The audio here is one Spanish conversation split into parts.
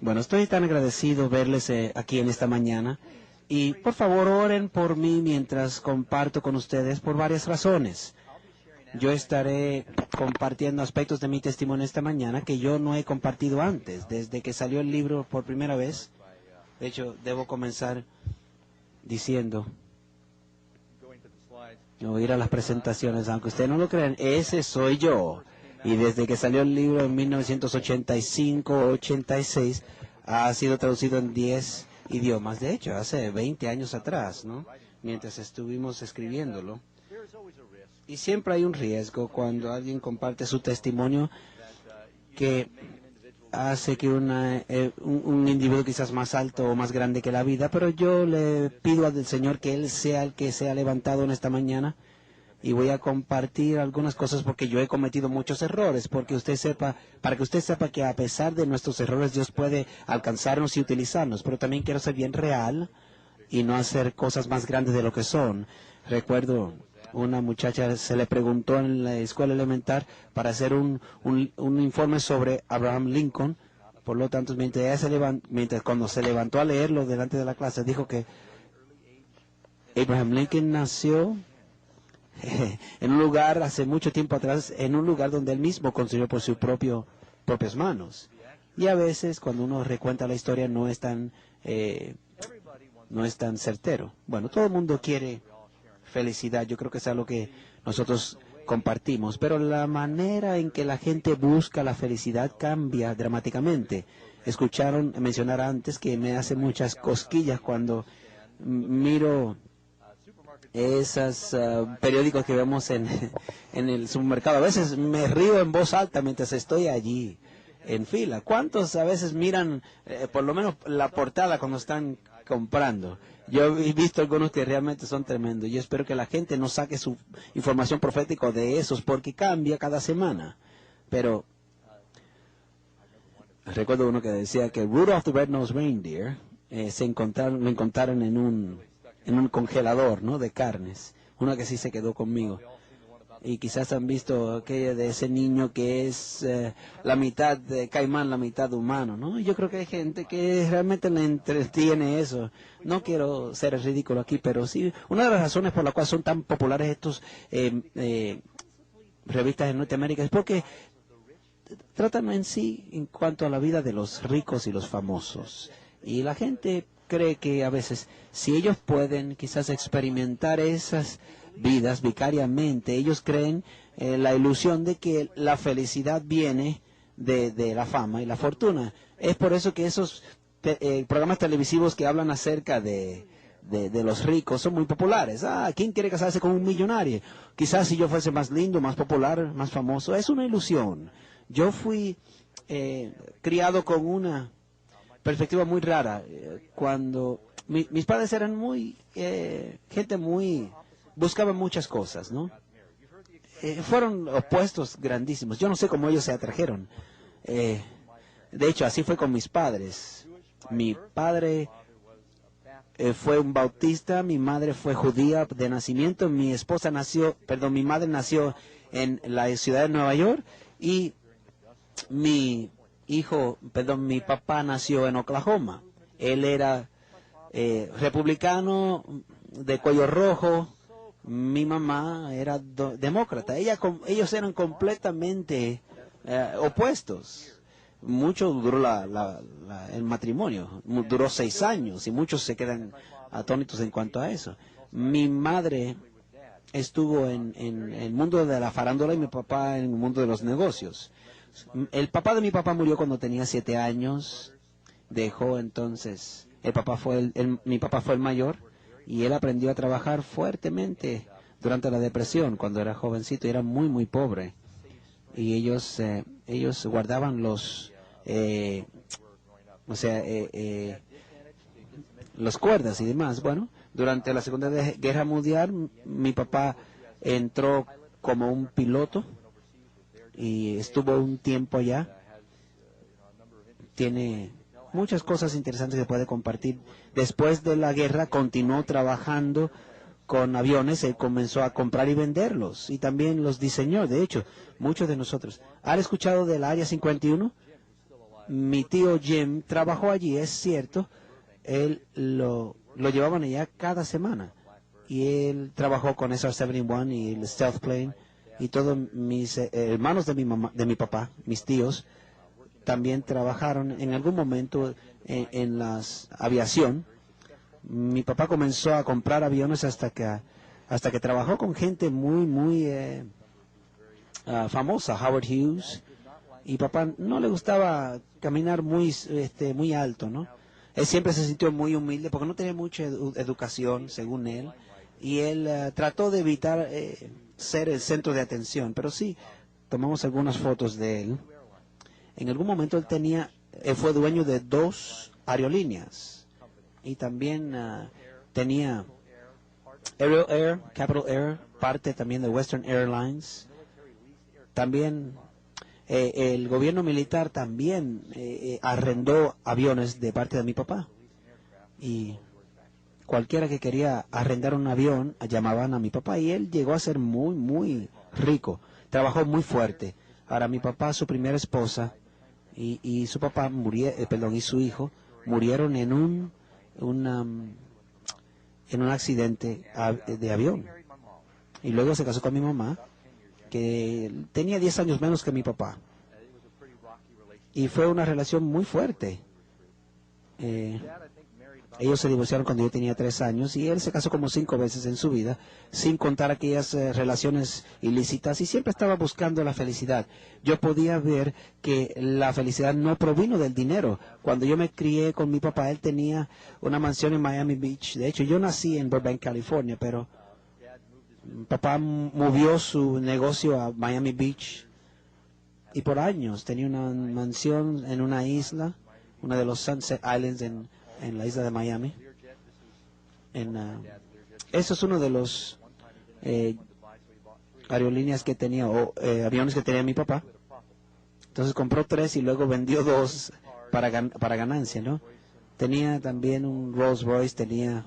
Bueno, estoy tan agradecido verles aquí en esta mañana. Y por favor oren por mí mientras comparto con ustedes por varias razones. Yo estaré compartiendo aspectos de mi testimonio esta mañana que yo no he compartido antes, desde que salió el libro por primera vez. De hecho, debo comenzar diciendo, o ir a las presentaciones, aunque ustedes no lo crean, ese soy yo. Y desde que salió el libro en 1985-86, ha sido traducido en 10 idiomas. De hecho, hace 20 años atrás, ¿no? Mientras estuvimos escribiéndolo. Y siempre hay un riesgo cuando alguien comparte su testimonio que hace que un individuo quizás más alto o más grande que la vida, pero yo le pido al Señor que Él sea el que sea levantado en esta mañana. Y voy a compartir algunas cosas porque yo he cometido muchos errores, para que usted sepa que a pesar de nuestros errores Dios puede alcanzarnos y utilizarnos, pero también quiero ser bien real y no hacer cosas más grandes de lo que son. Recuerdo una muchacha se le preguntó en la escuela elemental para hacer un informe sobre Abraham Lincoln. Por lo tanto, cuando se levantó a leerlo delante de la clase, dijo que Abraham Lincoln nació en un lugar hace mucho tiempo atrás, en un lugar donde él mismo construyó por sus propias manos. Y a veces cuando uno recuenta la historia no es tan certero. Bueno, todo el mundo quiere felicidad, yo creo que es algo que nosotros compartimos, pero la manera en que la gente busca la felicidad cambia dramáticamente. Escucharon mencionar antes que me hace muchas cosquillas cuando miro esos periódicos que vemos en el supermercado. A veces me río en voz alta mientras estoy allí en fila. ¿Cuántos a veces miran por lo menos la portada cuando están comprando? Yo he visto algunos que realmente son tremendos. Yo espero que la gente no saque su información profética de esos porque cambia cada semana. Pero recuerdo uno que decía que Rudolph the Red-Nosed Reindeer lo encontraron en un congelador, ¿no?, de carnes. Una que sí se quedó conmigo. Y quizás han visto aquella de ese niño que es la mitad de caimán, la mitad humano, ¿no? Y yo creo que hay gente que realmente le entretiene eso. No quiero ser ridículo aquí, pero sí, una de las razones por las cuales son tan populares estos revistas en Norteamérica es porque tratan en sí en cuanto a la vida de los ricos y los famosos. Y la gente cree que a veces, si ellos pueden quizás experimentar esas vidas vicariamente, ellos creen la ilusión de que la felicidad viene de la fama y la fortuna. Es por eso que esos programas televisivos que hablan acerca de los ricos son muy populares. ¿Quién quiere casarse con un millonario? Quizás si yo fuese más lindo, más popular, más famoso. Es una ilusión. Yo fui criado con una perspectiva muy rara. Cuando mis padres eran gente muy, buscaban muchas cosas, ¿no? Fueron opuestos grandísimos. Yo no sé cómo ellos se atrajeron. De hecho, así fue con mis padres. Mi padre fue un bautista, mi madre fue judía de nacimiento, mi madre nació en la ciudad de Nueva York y mi papá nació en Oklahoma. Él era republicano de cuello rojo, mi mamá era demócrata. Ellos eran completamente opuestos. Mucho duró el matrimonio, duró 6 años y muchos se quedan atónitos en cuanto a eso. Mi madre estuvo en el mundo de la farándula y mi papá en el mundo de los negocios. El papá de mi papá murió cuando tenía 7 años. Dejó entonces, mi papá fue el mayor y él aprendió a trabajar fuertemente durante la depresión cuando era jovencito y era muy, muy pobre. Y ellos guardaban los cuerdas y demás. Bueno, durante la Segunda Guerra Mundial, mi papá entró como un piloto y estuvo un tiempo allá. Tiene muchas cosas interesantes que puede compartir. Después de la guerra, continuó trabajando con aviones. Él comenzó a comprar y venderlos y también los diseñó. De hecho, muchos de nosotros. ¿Han escuchado del Área 51? mi tío Jim trabajó allí, es cierto. Él lo llevaban allá cada semana. Y él trabajó con SR-71 y el Stealth Plane. Y todos mis hermanos de mi mamá, de mi papá, mis tíos, también trabajaron en algún momento en la aviación. Mi papá comenzó a comprar aviones hasta que trabajó con gente muy famosa, Howard Hughes. Y papá no le gustaba caminar muy alto, ¿no? Él siempre se sintió muy humilde porque no tenía mucha educación, según él. Y él trató de evitar ser el centro de atención. Pero sí, tomamos algunas fotos de él. En algún momento él fue dueño de 2 aerolíneas. Y también tenía Aerial Air, Capital Air, parte también de Western Airlines. También el gobierno militar también arrendó aviones de parte de mi papá. Y cualquiera que quería arrendar un avión llamaban a mi papá y él llegó a ser muy rico. Trabajó muy fuerte. Ahora mi papá, su primera esposa y su papá y su hijo murieron en un accidente de avión. Y luego se casó con mi mamá, que tenía 10 años menos que mi papá. Y fue una relación muy fuerte. Ellos se divorciaron cuando yo tenía 3 años y él se casó como 5 veces en su vida, sin contar aquellas relaciones ilícitas, y siempre estaba buscando la felicidad. Yo podía ver que la felicidad no provino del dinero. Cuando yo me crié con mi papá, él tenía una mansión en Miami Beach. De hecho, yo nací en Burbank, California, pero papá movió su negocio a Miami Beach y por años tenía una mansión en una isla, una de los Sunset Islands en la isla de Miami. Eso es uno de los aerolíneas que tenía, aviones que tenía mi papá. Entonces compró 3 y luego vendió 2 para ganancia, ¿no? Tenía también un Rolls Royce, tenía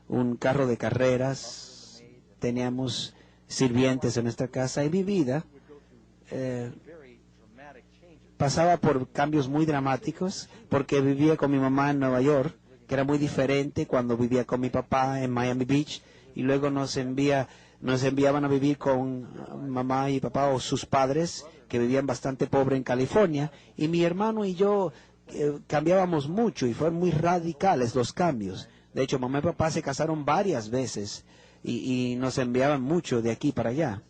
un carro de carreras, teníamos sirvientes en nuestra casa y mi vida pasaba por cambios muy dramáticos porque vivía con mi mamá en Nueva York, que era muy diferente cuando vivía con mi papá en Miami Beach, y luego nos enviaban a vivir con mamá y papá o sus padres que vivían bastante pobre en California, y mi hermano y yo cambiábamos mucho y fueron muy radicales los cambios. De hecho, mamá y papá se casaron varias veces y nos enviaban mucho de aquí para allá.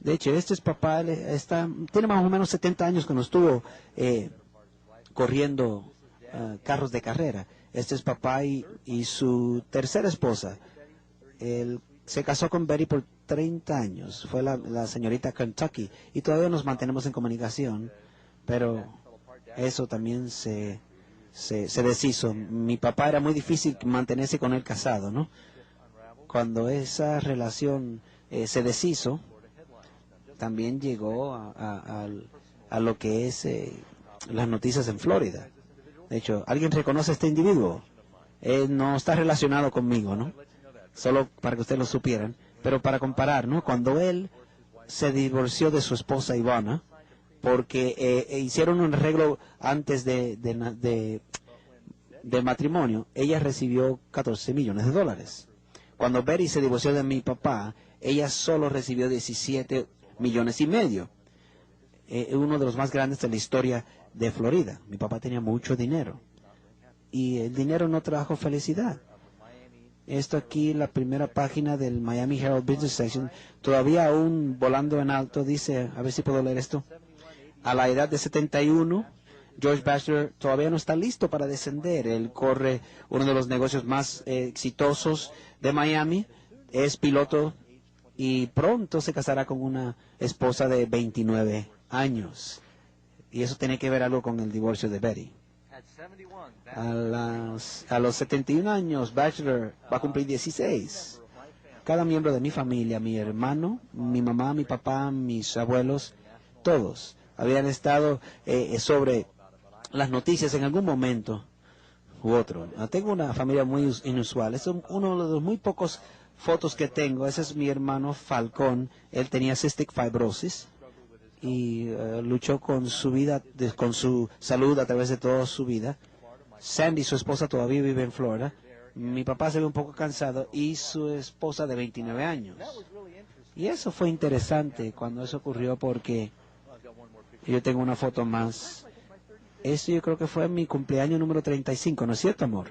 De hecho, este es papá, tiene más o menos 70 años que nos estuvo corriendo carros de carrera. Este es papá y su tercera esposa. Él se casó con Betty por 30 años. Fue la señorita Kentucky. Y todavía nos mantenemos en comunicación. Pero eso también se deshizo. Mi papá era muy difícil mantenerse con él casado, ¿no? Cuando esa relación se deshizo, también llegó a lo que es las noticias en Florida. De hecho, ¿alguien reconoce a este individuo? Él no está relacionado conmigo, ¿no? Solo para que ustedes lo supieran. Pero para comparar, ¿no? Cuando él se divorció de su esposa Ivana, porque hicieron un arreglo antes de matrimonio, ella recibió $14 millones. Cuando Betty se divorció de mi papá, ella solo recibió 17,5 millones. Uno de los más grandes de la historia de Florida. Mi papá tenía mucho dinero. Y el dinero no trajo felicidad. Esto aquí, la primera página del Miami Herald Business Section, todavía aún volando en alto, dice, a ver si puedo leer esto. A la edad de 71, George Bachelor todavía no está listo para descender. Él corre uno de los negocios más exitosos de Miami, es piloto y pronto se casará con una esposa de 29 años. Y eso tiene que ver algo con el divorcio de Betty. A los 71 años, Bachelor va a cumplir 16. Cada miembro de mi familia, mi hermano, mi mamá, mi papá, mis abuelos, todos habían estado sobre las noticias en algún momento u otro. Tengo una familia muy inusual. Es uno de los muy pocos fotos que tengo. Ese es mi hermano Falcón. Él tenía cystic fibrosis y luchó con su vida, con su salud a través de toda su vida. Sandy, su esposa, todavía vive en Florida. Mi papá se ve un poco cansado y su esposa de 29 años. Y eso fue interesante cuando eso ocurrió porque yo tengo una foto más. Eso yo creo que fue mi cumpleaños número 35, ¿no es cierto, amor?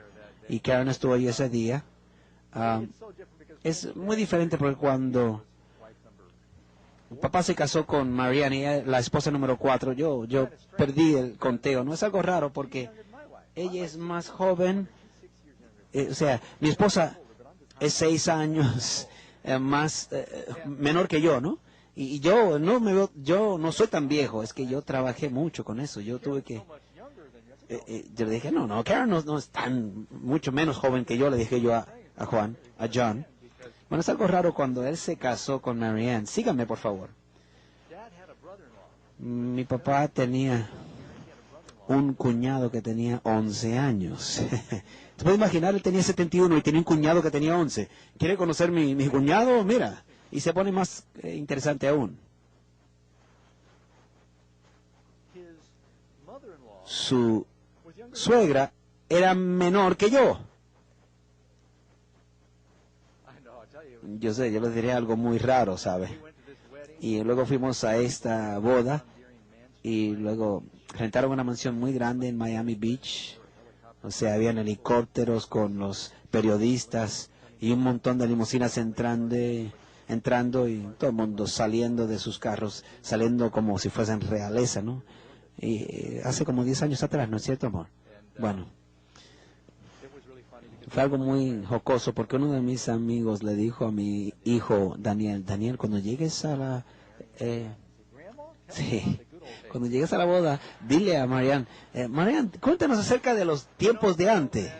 Y Karen estuvo ahí ese día. Es muy diferente porque cuando mi papá se casó con Marianne, ella, la esposa número 4, yo perdí el conteo. No es algo raro porque ella es más joven. O sea, mi esposa es 6 años menor que yo, ¿no? Y yo no me veo, yo no soy tan viejo, es que yo trabajé mucho con eso. Yo tuve que yo le dije, no, Karen no es tan mucho menos joven que yo, le dije yo a John. Bueno, es algo raro cuando él se casó con Marianne. Síganme, por favor. Mi papá tenía un cuñado que tenía 11 años. ¿Te puedes imaginar? Él tenía 71 y tenía un cuñado que tenía 11. ¿Quiere conocer mi cuñado? Mira. Y se pone más interesante aún. Su suegra era menor que yo. Yo sé, yo les diré algo muy raro, ¿sabe? Y luego fuimos a esta boda y luego rentaron una mansión muy grande en Miami Beach. O sea, habían helicópteros con los periodistas y un montón de limusinas entrando y todo el mundo saliendo de sus carros, saliendo como si fuesen realeza, ¿no? Y hace como 10 años atrás, ¿no es cierto, amor? Bueno, fue algo muy jocoso porque uno de mis amigos le dijo a mi hijo Daniel, cuando llegues a la... cuando llegues a la boda, dile a Marianne, Marianne, cuéntanos acerca de los tiempos de antes.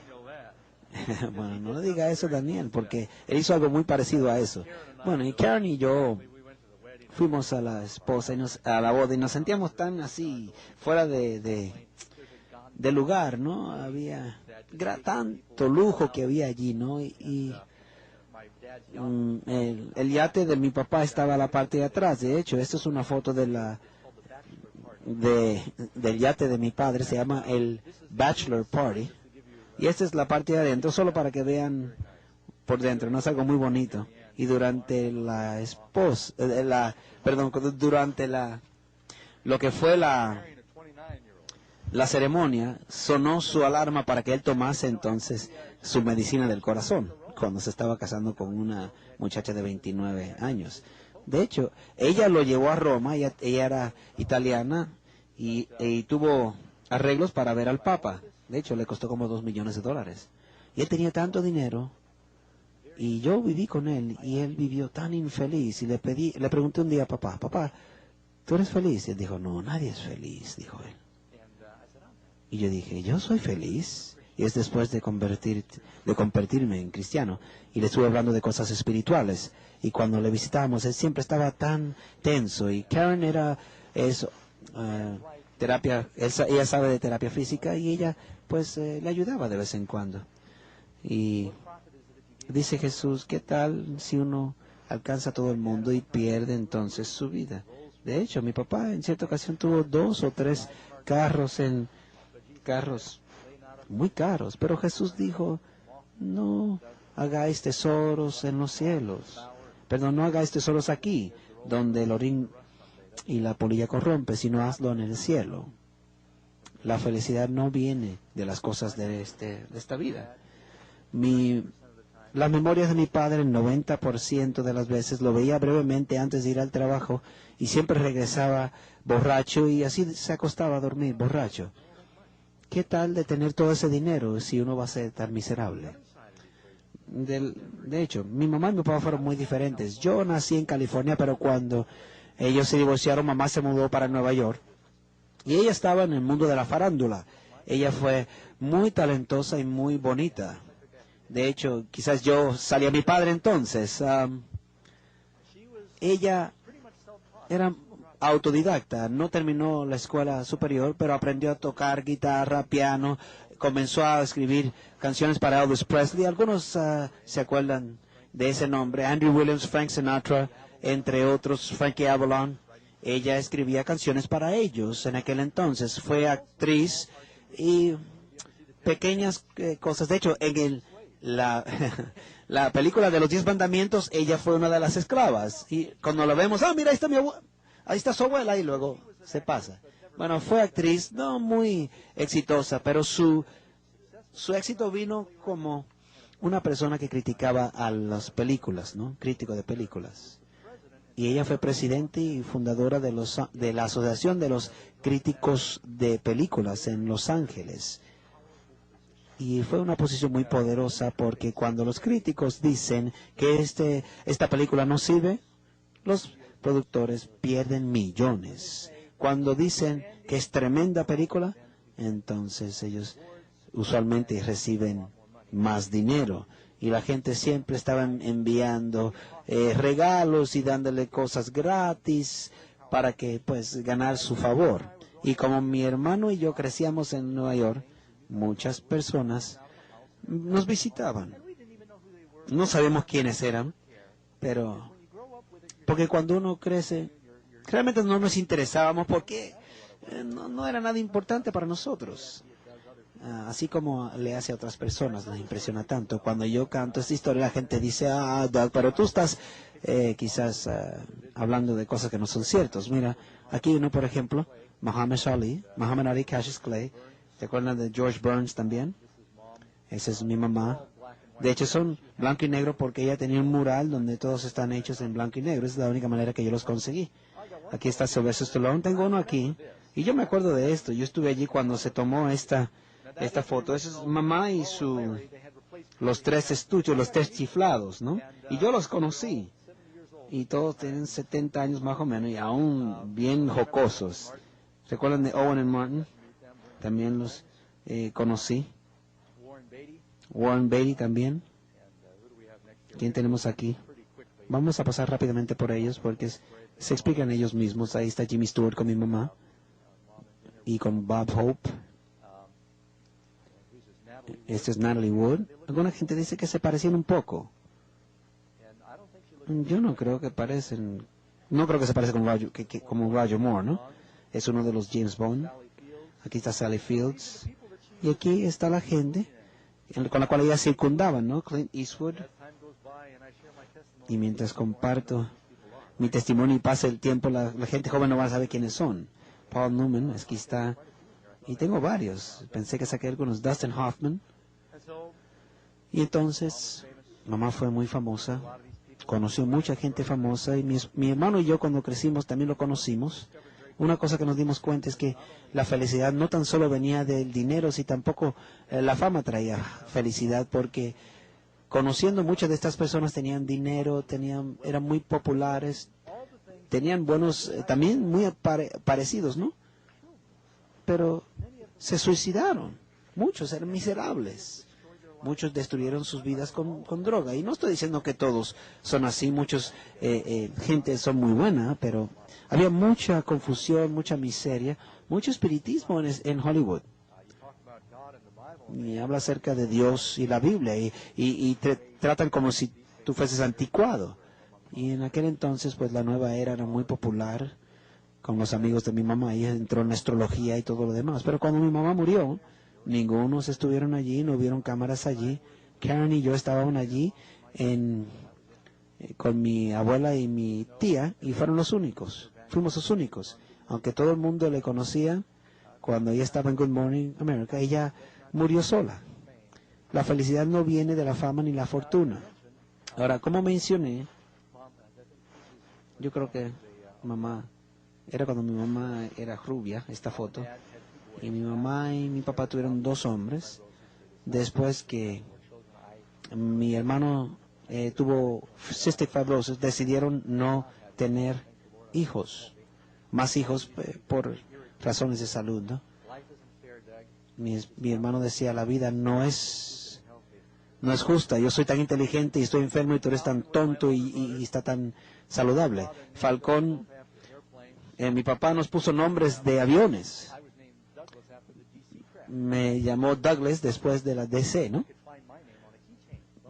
Bueno, no le diga eso a Daniel, porque él hizo algo muy parecido a eso. Bueno, y Karen y yo fuimos a la esposa a la boda y nos sentíamos tan así, fuera de lugar, ¿no? Había tanto lujo que había allí, ¿no? Y el yate de mi papá estaba a la parte de atrás. De hecho, esta es una foto del yate de mi padre, se llama el Bachelor Party. Y esta es la parte de adentro, solo para que vean por dentro, no es algo muy bonito. Y durante durante lo que fue la ceremonia, sonó su alarma para que él tomase entonces su medicina del corazón, cuando se estaba casando con una muchacha de 29 años. De hecho, ella lo llevó a Roma, ella era italiana y tuvo arreglos para ver al Papa. De hecho, le costó como $2 millones. Y él tenía tanto dinero, y yo viví con él, y él vivió tan infeliz. Y le pregunté un día a papá, ¿tú eres feliz? Y él dijo, no, nadie es feliz, dijo él. Y yo dije, yo soy feliz. Y es después de convertirme en cristiano. Y le estuve hablando de cosas espirituales. Y cuando le visitamos, él siempre estaba tan tenso. Y Karen terapia, ella sabe de terapia física y ella pues le ayudaba de vez en cuando. Y dice Jesús, ¿qué tal si uno alcanza a todo el mundo y pierde entonces su vida? De hecho, mi papá en cierta ocasión tuvo 2 o 3 carros muy caros, pero Jesús dijo, no hagáis tesoros en los cielos. Perdón, no hagáis tesoros aquí, donde el orín y la polilla corrompe, sino hazlo en el cielo. La felicidad no viene de las cosas de esta vida. Las memorias de mi padre, el 90% de las veces lo veía brevemente antes de ir al trabajo y siempre regresaba borracho y así se acostaba a dormir borracho. ¿Qué tal de tener todo ese dinero si uno va a ser tan miserable? De hecho, mi mamá y mi papá fueron muy diferentes. Yo nací en California, pero cuando ellos se divorciaron, mamá se mudó para Nueva York. Y ella estaba en el mundo de la farándula. Ella fue muy talentosa y muy bonita. De hecho, quizás yo salí a mi padre entonces. Ella era autodidacta, no terminó la escuela superior, pero aprendió a tocar guitarra, piano, comenzó a escribir canciones para Elvis Presley. Algunos se acuerdan de ese nombre, Andrew Williams, Frank Sinatra, entre otros, Frankie Avalon. ella escribía canciones para ellos en aquel entonces. Fue actriz y pequeñas cosas. De hecho, la, la película de los 10 mandamientos, ella fue una de las esclavas. Y cuando la vemos, mira, ahí está mi abuela, ahí está su abuela, y luego se pasa. Bueno, fue actriz, no muy exitosa, pero su éxito vino como una persona que criticaba a las películas, ¿no? Crítico de películas. Y ella fue presidente y fundadora de la Asociación de los Críticos de Películas en Los Ángeles. Y fue una posición muy poderosa porque cuando los críticos dicen que esta película no sirve, los productores pierden millones. Cuando dicen que es tremenda película, entonces ellos usualmente reciben más dinero. Y la gente siempre estaba enviando regalos y dándole cosas gratis para que pues ganar su favor. Y como mi hermano y yo crecíamos en Nueva York, muchas personas nos visitaban. No sabemos quiénes eran, pero porque cuando uno crece, realmente no nos interesábamos porque no era nada importante para nosotros. Así como le hace a otras personas, nos impresiona tanto. Cuando yo canto esta historia, la gente dice, Doug, pero tú estás quizás hablando de cosas que no son ciertas. Mira, aquí uno, por ejemplo, Muhammad Ali, Cassius Clay. ¿Te acuerdas de George Burns también? Esa es mi mamá. De hecho, son blanco y negro porque ella tenía un mural donde todos están hechos en blanco y negro. Esa es la única manera que yo los conseguí. Aquí está Sylvester Stallone. Tengo uno aquí. Y yo me acuerdo de esto. Yo estuve allí cuando se tomó esta foto. Esa es mamá y los tres estuches, los tres chiflados, ¿no? Y yo los conocí. Y todos tienen 70 años más o menos y aún bien jocosos. ¿Recuerdan de Owen y Martin? También los conocí. Warren Beatty también. ¿Quién tenemos aquí? Vamos a pasar rápidamente por ellos porque se explican ellos mismos. Ahí está Jimmy Stewart con mi mamá y con Bob Hope. Este es Natalie Wood. Alguna gente dice que se parecían un poco. Yo no creo que parecen. No creo que se parezca como Roger Moore, ¿no? Es uno de los James Bond. Aquí está Sally Fields. Y aquí está la gente con la cual ellas circundaban, ¿no? Clint Eastwood. Y mientras comparto mi testimonio y pasa el tiempo, la gente joven no va a saber quiénes son. Paul Newman, aquí está. Y tengo varios. Pensé que saqué algunos. Dustin Hoffman. Y entonces, mamá fue muy famosa. Conoció mucha gente famosa. Y mi hermano y yo cuando crecimos también lo conocimos. Una cosa que nos dimos cuenta es que la felicidad no tan solo venía del dinero, sino tampoco la fama traía felicidad, porque conociendo muchas de estas personas tenían dinero, eran muy populares, tenían buenos, también muy parecidos, ¿no? Pero se suicidaron, muchos eran miserables, muchos destruyeron sus vidas con droga. Y no estoy diciendo que todos son así, muchos gente son muy buena, pero había mucha confusión, mucha miseria, mucho espiritismo en Hollywood. Y habla acerca de Dios y la Biblia y te tratan como si tú fueses anticuado. Y en aquel entonces, pues la nueva era muy popular con los amigos de mi mamá. Ella entró en la astrología y todo lo demás. Pero cuando mi mamá murió, ningunos estuvieron allí, no hubieron cámaras allí. Karen y yo estábamos allí con mi abuela y mi tía y fueron los únicos. Fuimos los únicos. Aunque todo el mundo le conocía, cuando ella estaba en Good Morning America, ella murió sola. La felicidad no viene de la fama ni la fortuna. Ahora, como mencioné, yo creo que era cuando mi mamá era rubia, esta foto, y mi mamá y mi papá tuvieron 2 hombres. Después que mi hermano tuvo cystic fibrosis, decidieron no tener más hijos por razones de salud, ¿no? Mi hermano decía, la vida no es justa, yo soy tan inteligente y estoy enfermo y tú eres tan tonto y está tan saludable. Falcón, mi papá nos puso nombres de aviones. Me llamó Douglas después de la DC, ¿no?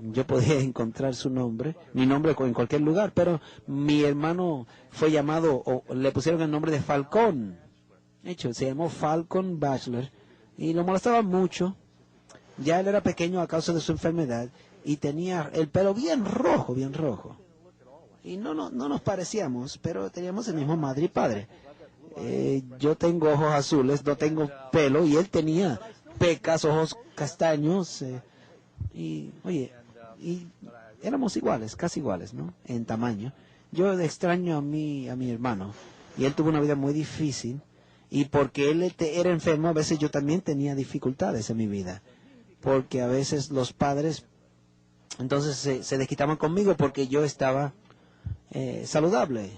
yo podía encontrar su nombre, mi nombre en cualquier lugar, pero mi hermano fue llamado, o le pusieron el nombre de Falcón. De hecho, se llamó Falcon Bachelor y lo molestaba mucho. Ya él era pequeño a causa de su enfermedad y tenía el pelo bien rojo, bien rojo. Y no nos parecíamos, pero teníamos el mismo madre y padre. Yo tengo ojos azules, no tengo pelo, y él tenía pecas, ojos castaños. Y, oye, y éramos iguales, casi iguales, ¿no? En tamaño. Yo extraño a mi hermano, y él tuvo una vida muy difícil, y porque él era enfermo, a veces yo también tenía dificultades en mi vida, porque a veces los padres, entonces se desquitaban conmigo porque yo estaba saludable.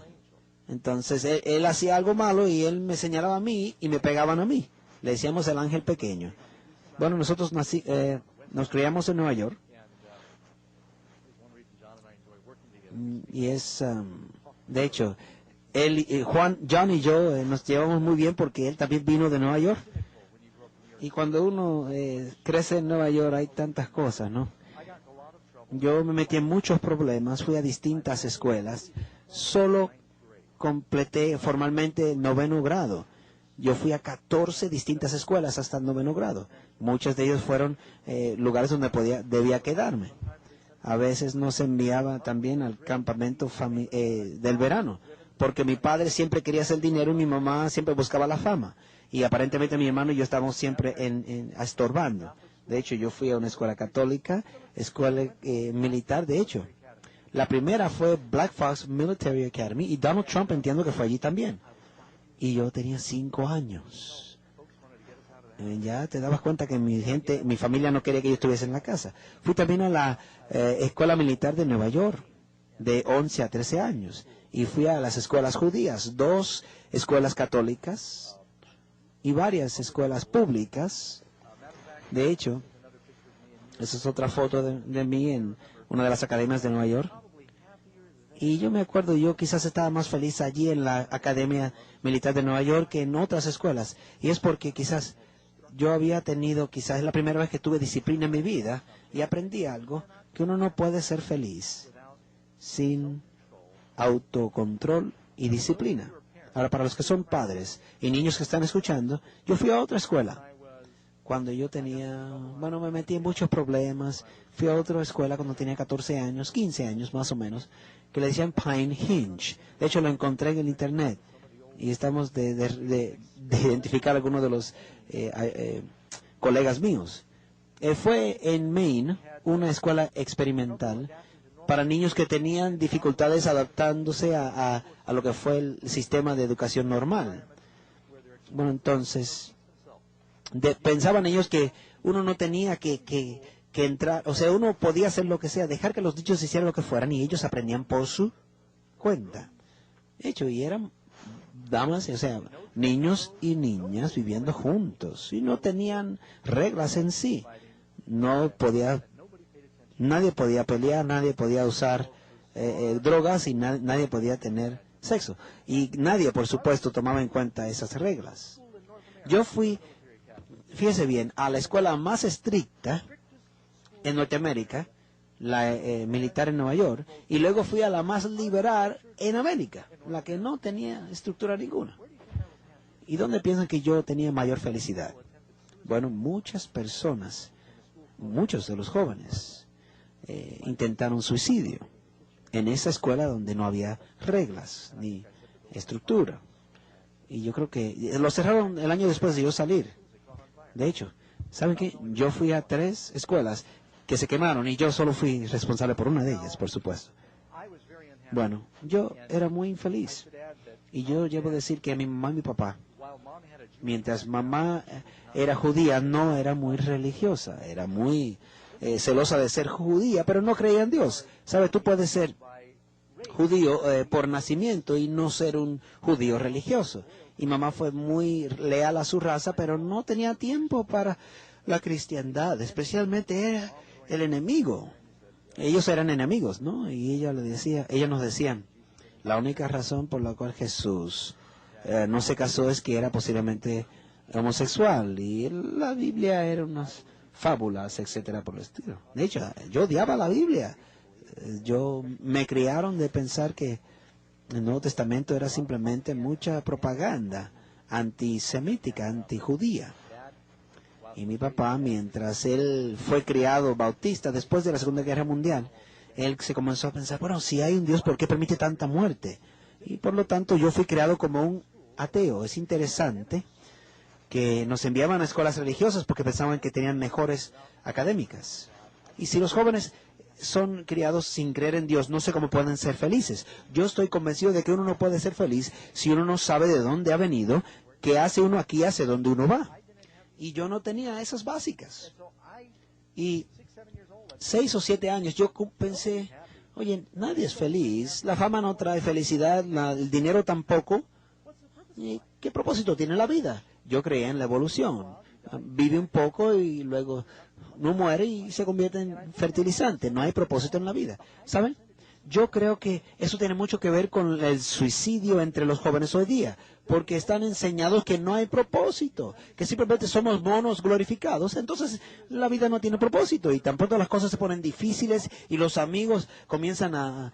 Entonces él hacía algo malo y él me señalaba a mí y me pegaban a mí. Le decíamos el ángel pequeño. Bueno, nosotros nos criamos en Nueva York. Y de hecho, John y yo nos llevamos muy bien porque él también vino de Nueva York. Y cuando uno crece en Nueva York hay tantas cosas, ¿no? Yo me metí en muchos problemas, fui a distintas escuelas, solo completé formalmente el 9º grado. Yo fui a 14 distintas escuelas hasta el 9º grado. Muchos de ellos fueron lugares donde debía quedarme. A veces nos enviaba también al campamento del verano, porque mi padre siempre quería hacer dinero y mi mamá siempre buscaba la fama. Y aparentemente mi hermano y yo estábamos siempre estorbando. De hecho, yo fui a una escuela católica, escuela militar, de hecho. La primera fue Black Fox Military Academy y Donald Trump entiendo que fue allí también. Y yo tenía 5 años. Ya te dabas cuenta que mi familia no quería que yo estuviese en la casa. Fui también a la escuela militar de Nueva York, de 11 a 13 años. Y fui a las escuelas judías, 2 escuelas católicas y varias escuelas públicas. De hecho, esa es otra foto de mí en una de las academias de Nueva York. Y yo me acuerdo, yo quizás estaba más feliz allí en la Academia Militar de Nueva York que en otras escuelas. Y es porque quizás yo había tenido, quizás es la primera vez que tuve disciplina en mi vida y aprendí algo, que uno no puede ser feliz sin autocontrol y disciplina. Ahora, para los que son padres y niños que están escuchando, yo fui a otra escuela. Cuando yo me metí en muchos problemas, fui a otra escuela cuando tenía 14 años, 15 años más o menos, que le decían Pine Hinge. De hecho, lo encontré en el internet y estamos de identificar a algunos de los colegas míos. Fue en Maine, una escuela experimental para niños que tenían dificultades adaptándose a lo que fue el sistema de educación normal. Bueno, entonces pensaban ellos que uno no tenía que entrar, o sea, uno podía hacer lo que sea, dejar que los niños hicieran lo que fueran y ellos aprendían por su cuenta. De hecho, y eran damas, o sea, niños y niñas viviendo juntos y no tenían reglas en sí. Nadie podía pelear, nadie podía usar drogas y nadie podía tener sexo. Y nadie, por supuesto, tomaba en cuenta esas reglas. Yo fui, fíjese bien, a la escuela más estricta en Norteamérica, la militar en Nueva York, y luego fui a la más liberal en América, la que no tenía estructura ninguna. ¿Y dónde piensan que yo tenía mayor felicidad? Bueno, muchas personas, muchos de los jóvenes, intentaron suicidio en esa escuela donde no había reglas ni estructura. Y yo creo que lo cerraron el año después de yo salir. De hecho, ¿saben qué? Yo fui a 3 escuelas que se quemaron y yo solo fui responsable por una de ellas, por supuesto. Bueno, yo era muy infeliz. Y yo llevo a decir que mi mamá y mi papá, mientras mamá era judía, no era muy religiosa, era muy celosa de ser judía, pero no creía en Dios. ¿Sabes? Tú puedes ser judío por nacimiento y no ser un judío religioso. Y mamá fue muy leal a su raza, pero no tenía tiempo para la cristiandad, especialmente era el enemigo. Ellos eran enemigos, ¿no? Y ella nos decían, la única razón por la cual Jesús no se casó es que era posiblemente homosexual. Y la Biblia era unas fábulas, etcétera, por el estilo. De hecho, yo odiaba la Biblia. Yo me criaron de pensar que el Nuevo Testamento era simplemente mucha propaganda antisemítica, antijudía. Y mi papá, mientras él fue criado bautista después de la Segunda Guerra Mundial, él se comenzó a pensar, bueno, si hay un Dios, ¿por qué permite tanta muerte? Y por lo tanto yo fui criado como un ateo. Es interesante que nos enviaban a escuelas religiosas porque pensaban que tenían mejores académicas. Y si los jóvenes son criados sin creer en Dios, no sé cómo pueden ser felices. Yo estoy convencido de que uno no puede ser feliz si uno no sabe de dónde ha venido, qué hace uno aquí, hacia dónde uno va. Y yo no tenía esas básicas. Y 6 o 7 años yo pensé, oye, nadie es feliz, la fama no trae felicidad, el dinero tampoco. ¿Y qué propósito tiene la vida? Yo creía en la evolución. Vive un poco y luego no muere y se convierte en fertilizante. No hay propósito en la vida. ¿Saben? Yo creo que eso tiene mucho que ver con el suicidio entre los jóvenes hoy día, porque están enseñados que no hay propósito, que simplemente somos monos glorificados. Entonces la vida no tiene propósito y tan pronto las cosas se ponen difíciles y los amigos comienzan a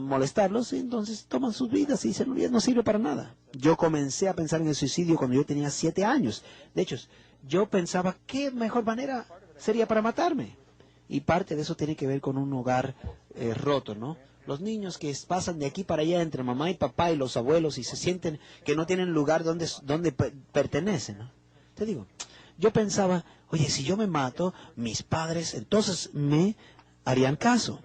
molestarlos, y entonces toman sus vidas y dicen, no sirve para nada. Yo comencé a pensar en el suicidio cuando yo tenía 7 años. De hecho, yo pensaba, ¿qué mejor manera sería para matarme? Y parte de eso tiene que ver con un hogar roto, ¿no? Los niños que pasan de aquí para allá entre mamá y papá y los abuelos y se sienten que no tienen lugar donde pertenecen, ¿no? Te digo, yo pensaba, oye, si yo me mato, mis padres entonces me harían caso.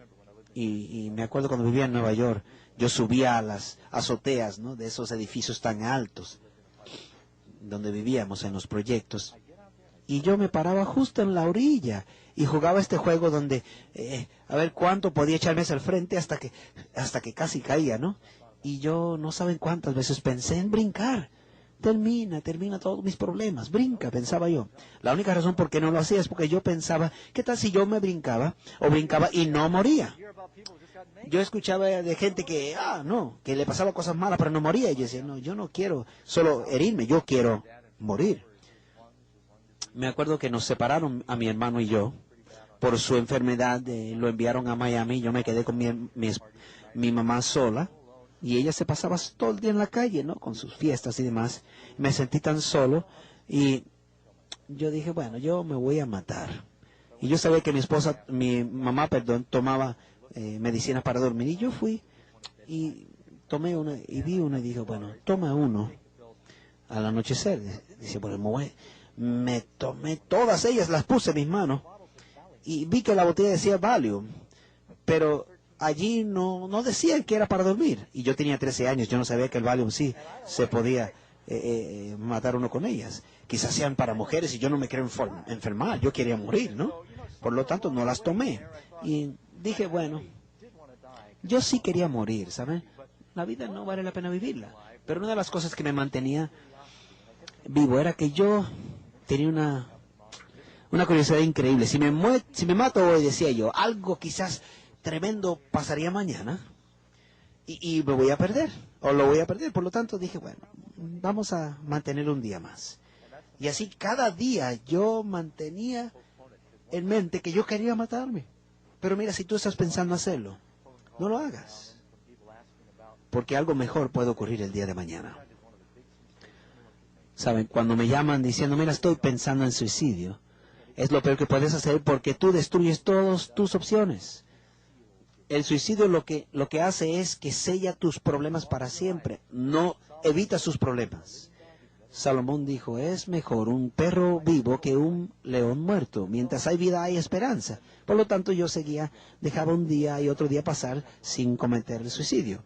Y me acuerdo cuando vivía en Nueva York, yo subía a las azoteas, ¿no?, de esos edificios tan altos donde vivíamos en los proyectos. Y yo me paraba justo en la orilla y jugaba este juego donde a ver cuánto podía echarme hacia el frente hasta que casi caía, ¿no? Y yo no saben cuántas veces pensé en brincar. Termina todos mis problemas. Brinca, pensaba yo. La única razón por qué no lo hacía es porque yo pensaba, ¿qué tal si yo me brincaba y no moría? Yo escuchaba de gente que, no, que le pasaba cosas malas pero no moría. Y yo decía, no, yo no quiero solo herirme, yo quiero morir. Me acuerdo que nos separaron a mi hermano y yo por su enfermedad, lo enviaron a Miami, yo me quedé con mi mamá sola y ella se pasaba todo el día en la calle, ¿no?, con sus fiestas y demás. Me sentí tan solo y yo dije, bueno, yo me voy a matar. Y yo sabía que mi mamá, tomaba medicinas para dormir y yo fui y tomé una y vi una y dije, bueno, toma uno al anochecer. Dice, bueno, me tomé todas ellas, las puse en mis manos y vi que la botella decía Valium, pero allí no decían que era para dormir. Y yo tenía 13 años, yo no sabía que el Valium sí se podía matar uno con ellas. Quizás sean para mujeres y yo no me quiero enfermar, yo quería morir, ¿no? Por lo tanto no las tomé. Y dije, bueno, yo sí quería morir, ¿saben? La vida no vale la pena vivirla. Pero una de las cosas que me mantenía vivo era que yo tenía una curiosidad increíble. Si me mato hoy, decía yo, algo quizás tremendo pasaría mañana y me voy a perder, o lo voy a perder. Por lo tanto dije, bueno, vamos a mantener un día más. Y así cada día yo mantenía en mente que yo quería matarme. Pero mira, si tú estás pensando hacerlo, no lo hagas, porque algo mejor puede ocurrir el día de mañana. ¿Saben? Cuando me llaman diciendo, mira, estoy pensando en suicidio, es lo peor que puedes hacer porque tú destruyes todas tus opciones. El suicidio lo que hace es que sella tus problemas para siempre, no evita sus problemas. Salomón dijo, es mejor un perro vivo que un león muerto. Mientras hay vida hay esperanza. Por lo tanto, yo dejaba un día y otro día pasar sin cometer el suicidio.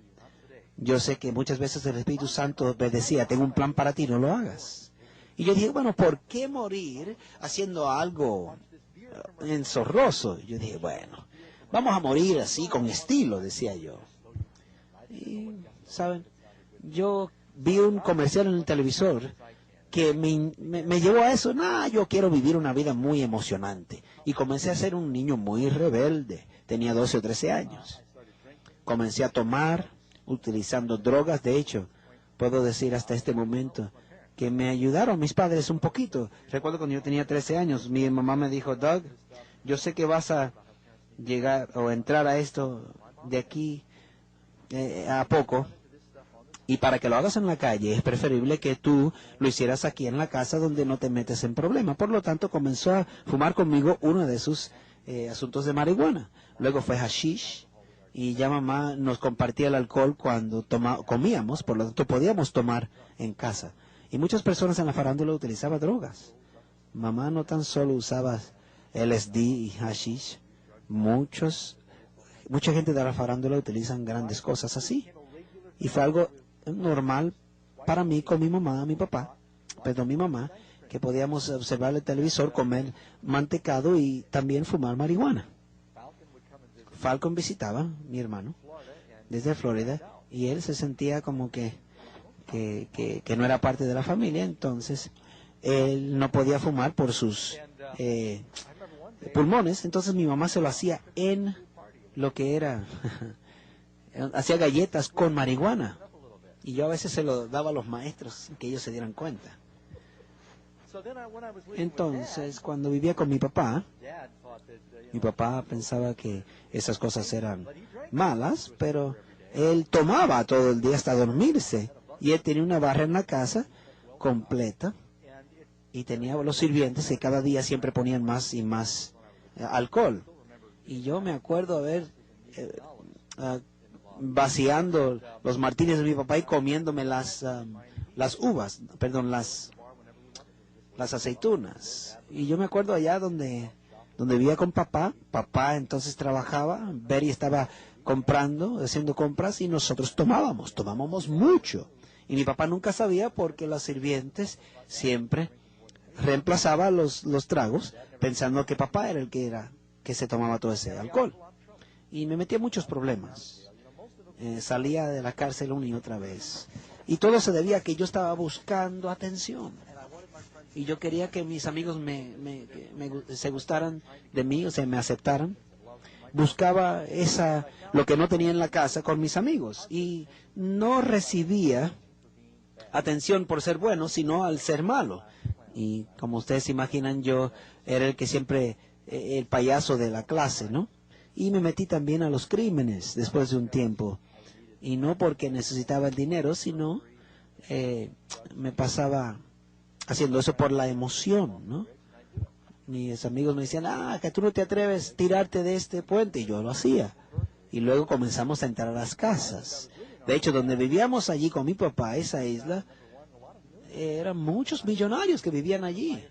Yo sé que muchas veces el Espíritu Santo me decía, tengo un plan para ti, no lo hagas. Y yo dije, bueno, ¿por qué morir haciendo algo enzorroso? Yo dije, bueno, vamos a morir así, con estilo, decía yo. Y, ¿saben? Yo vi un comercial en el televisor que me llevó a eso. Yo quiero vivir una vida muy emocionante. Y comencé a ser un niño muy rebelde. Tenía 12 o 13 años. Comencé a tomar, utilizando drogas. De hecho, puedo decir hasta este momento que me ayudaron mis padres un poquito. Recuerdo cuando yo tenía 13 años, mi mamá me dijo, Doug, yo sé que vas a llegar o entrar a esto de aquí a poco, y para que lo hagas en la calle es preferible que tú lo hicieras aquí en la casa donde no te metes en problemas. Por lo tanto, comenzó a fumar conmigo uno de sus asuntos de marihuana. Luego fue hashish, y ya mamá nos compartía el alcohol cuando comíamos, por lo tanto podíamos tomar en casa. Y muchas personas en la farándula utilizaban drogas. Mamá no tan solo usaba LSD y hashish, mucha gente de la farándula utilizan grandes cosas así. Y fue algo normal para mí con mi mamá, mi mamá, que podíamos observar el televisor, comer mantecado y también fumar marihuana. Falcon visitaba, mi hermano, desde Florida, y él se sentía como que no era parte de la familia, entonces él no podía fumar por sus pulmones, entonces mi mamá se lo hacía en lo que era, hacía galletas con marihuana, y yo a veces se lo daba a los maestros sin que ellos se dieran cuenta. Entonces, cuando vivía con mi papá pensaba que esas cosas eran malas, pero él tomaba todo el día hasta dormirse, y él tenía una barra en la casa completa, y tenía los sirvientes que cada día siempre ponían más y más alcohol. Y yo me acuerdo haber vaciando los martinis de mi papá y comiéndome las aceitunas. Y yo me acuerdo allá donde vivía con papá entonces trabajaba, Betty estaba haciendo compras, y nosotros tomábamos mucho. Y mi papá nunca sabía porque los sirvientes siempre reemplazaba los tragos pensando que papá era el que se tomaba todo ese alcohol. Y me metía en muchos problemas. Salía de la cárcel una y otra vez. Y todo se debía a que yo estaba buscando atención. Y yo quería que mis amigos se gustaran de mí, o sea, me aceptaran. Buscaba lo que no tenía en la casa con mis amigos. Y no recibía atención por ser bueno, sino al ser malo. Y como ustedes imaginan, yo era el que siempre, el payaso de la clase, ¿no? Y me metí también a los crímenes después de un tiempo. Y no porque necesitaba el dinero, sino me pasaba haciendo eso por la emoción, ¿no? Mis amigos me decían, que tú no te atreves a tirarte de este puente, y yo lo hacía. Y luego comenzamos a entrar a las casas. De hecho, donde vivíamos allí con mi papá, esa isla, eran muchos millonarios que vivían allí.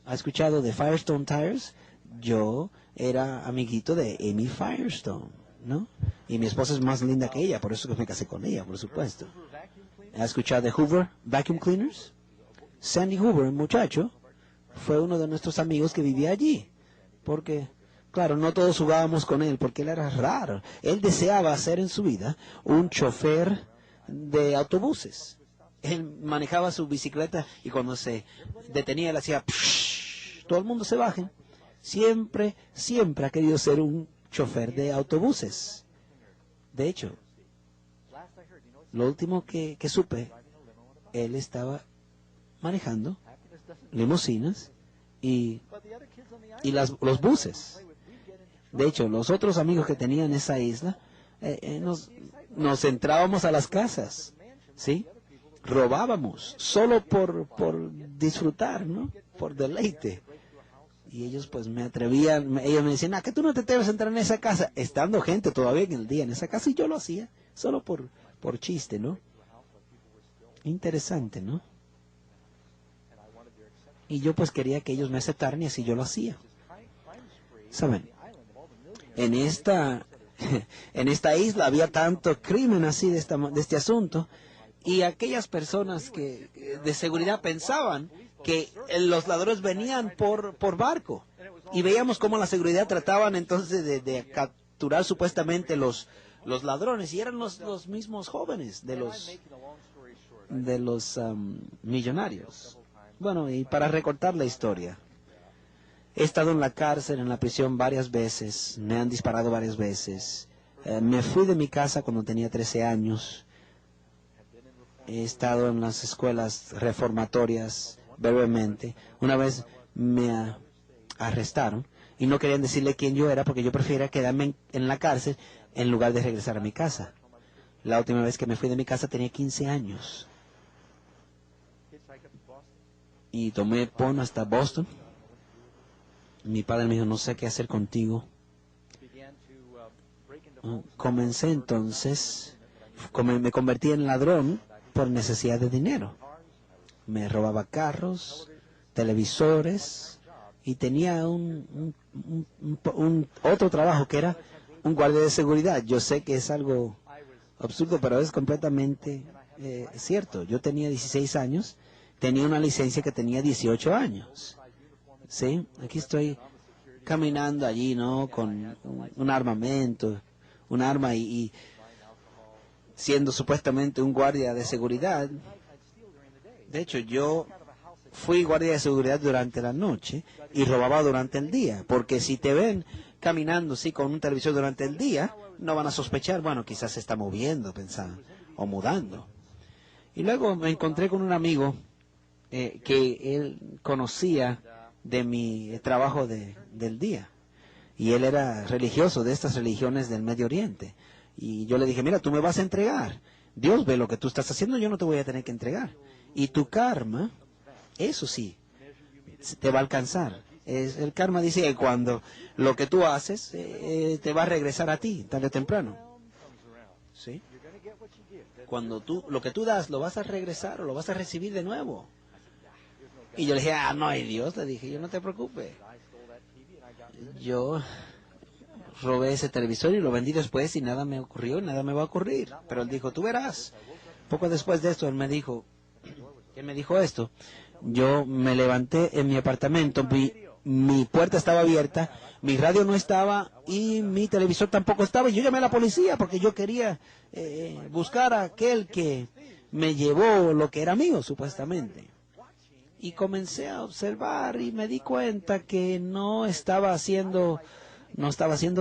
¿Ha escuchado de Firestone Tires? Yo era amiguito de Amy Firestone, ¿no? Y mi esposa es más linda que ella, por eso que me casé con ella, por supuesto. ¿Ha escuchado de Hoover Vacuum Cleaners? Sandy Hoover, el muchacho, fue uno de nuestros amigos que vivía allí. Porque, claro, no todos jugábamos con él, porque él era raro. Él deseaba ser en su vida un chofer de autobuses. Él manejaba su bicicleta y cuando se detenía, él hacía psh, todo el mundo se baje. Siempre ha querido ser un chofer de autobuses. De hecho, lo último que supe, él estaba manejando limusinas y los buses. De hecho, los otros amigos que tenían esa isla, nos entrábamos a las casas, ¿sí? Robábamos, solo por disfrutar, ¿no? Por deleite. Y ellos pues ellos me decían, que tú no te debes entrar en esa casa, estando gente todavía en el día en esa casa, y yo lo hacía, solo por chiste, ¿no? Interesante, ¿no? Y yo pues quería que ellos me aceptaran, y así yo lo hacía. ¿Saben? En esta isla había tanto crimen así de este asunto, y aquellas personas que de seguridad pensaban que los ladrones venían por barco, y veíamos cómo la seguridad trataban entonces de capturar supuestamente los ladrones, y eran los mismos jóvenes de los millonarios. Bueno, y para recortar la historia, he estado en la cárcel, en la prisión varias veces, me han disparado varias veces, me fui de mi casa cuando tenía 13 años, he estado en las escuelas reformatorias brevemente. Una vez me arrestaron y no querían decirle quién yo era porque yo prefería quedarme en la cárcel en lugar de regresar a mi casa. La última vez que me fui de mi casa tenía 15 años. Y tomé PON hasta Boston. Mi padre me dijo, no sé qué hacer contigo. Comencé entonces, me convertí en ladrón por necesidad de dinero. Me robaba carros, televisores y tenía otro trabajo que era un guardia de seguridad. Yo sé que es algo absurdo, pero es completamente cierto. Yo tenía 16 años, tenía una licencia que tenía 18 años. ¿Sí? Aquí estoy caminando allí, ¿no? Con un armamento, un arma y siendo supuestamente un guardia de seguridad. De hecho, yo fui guardia de seguridad durante la noche y robaba durante el día, porque si te ven caminando sí con un televisor durante el día, no van a sospechar, bueno, quizás se está moviendo, pensaban, o mudando. Y luego me encontré con un amigo que él conocía de mi trabajo del día. Y él era religioso de estas religiones del Medio Oriente. Y yo le dije, mira, tú me vas a entregar. Dios ve lo que tú estás haciendo, yo no te voy a tener que entregar. Y tu karma, eso sí, te va a alcanzar. El karma dice que cuando lo que tú haces te va a regresar a ti, tarde o temprano. ¿Sí? Cuando lo que tú das, lo vas a regresar o lo vas a recibir de nuevo. Y yo le dije, no hay Dios, le dije, yo no te preocupes. Yo robé ese televisor y lo vendí después y nada me ocurrió, nada me va a ocurrir. Pero él dijo, tú verás. Poco después de esto, él me dijo, ¿qué me dijo esto? Yo me levanté en mi apartamento, mi puerta estaba abierta, mi radio no estaba y mi televisor tampoco estaba. Y yo llamé a la policía porque yo quería buscar a aquel que me llevó lo que era mío, supuestamente. Y comencé a observar y me di cuenta que no estaba haciendo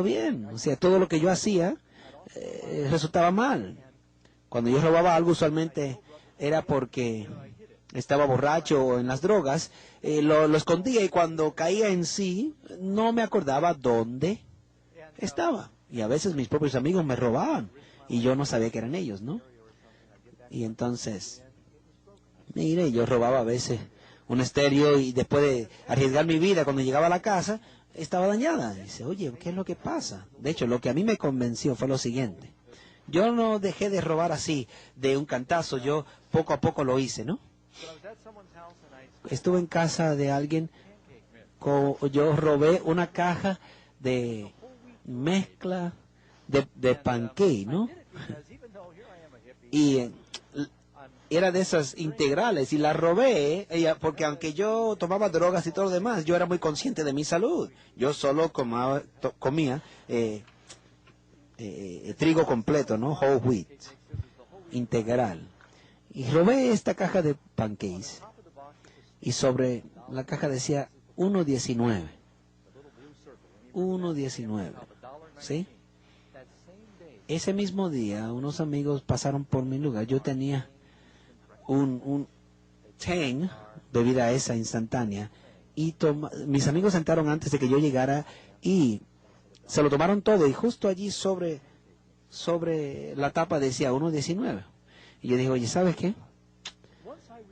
bien. O sea, todo lo que yo hacía resultaba mal. Cuando yo robaba algo, usualmente era porque estaba borracho o en las drogas, lo escondía y cuando caía en sí, no me acordaba dónde estaba. Y a veces mis propios amigos me robaban y yo no sabía que eran ellos, ¿no? Y entonces, mire, yo robaba a veces un estéreo y después de arriesgar mi vida, cuando llegaba a la casa, estaba dañada. Y dice, oye, ¿qué es lo que pasa? De hecho, lo que a mí me convenció fue lo siguiente. Yo no dejé de robar así, de un cantazo, yo poco a poco lo hice, ¿no? Estuve en casa de alguien, yo robé una caja de mezcla de pancake, ¿no? Y era de esas integrales y la robé, porque aunque yo tomaba drogas y todo lo demás, yo era muy consciente de mi salud. Yo solo comía trigo completo, ¿no? Whole wheat, integral. Y robé esta caja de pancakes y sobre la caja decía 1.19. 1.19. ¿Sí? Ese mismo día unos amigos pasaron por mi lugar. Yo tenía un Tang, bebida esa instantánea, y mis amigos sentaron antes de que yo llegara y se lo tomaron todo y justo allí sobre la tapa decía 1.19. Y yo dije, oye, ¿sabes qué?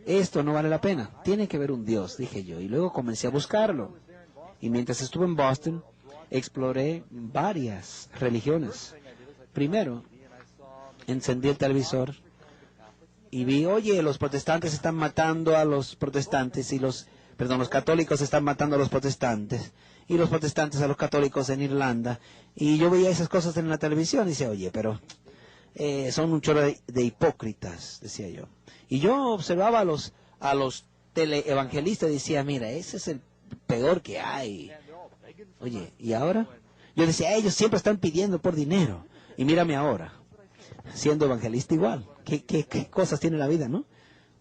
Esto no vale la pena. Tiene que haber un Dios, dije yo. Y luego comencé a buscarlo. Y mientras estuve en Boston, exploré varias religiones. Primero, encendí el televisor y vi, oye, los protestantes están matando a los protestantes y los católicos están matando a los protestantes y los protestantes a los católicos en Irlanda. Y yo veía esas cosas en la televisión y decía, oye, pero son un chorro de hipócritas, decía yo. Y yo observaba a los teleevangelistas y decía, mira, ese es el peor que hay. Oye, ¿y ahora? Yo decía, ellos siempre están pidiendo por dinero. Y mírame ahora, siendo evangelista igual. ¿Qué cosas tiene la vida, no?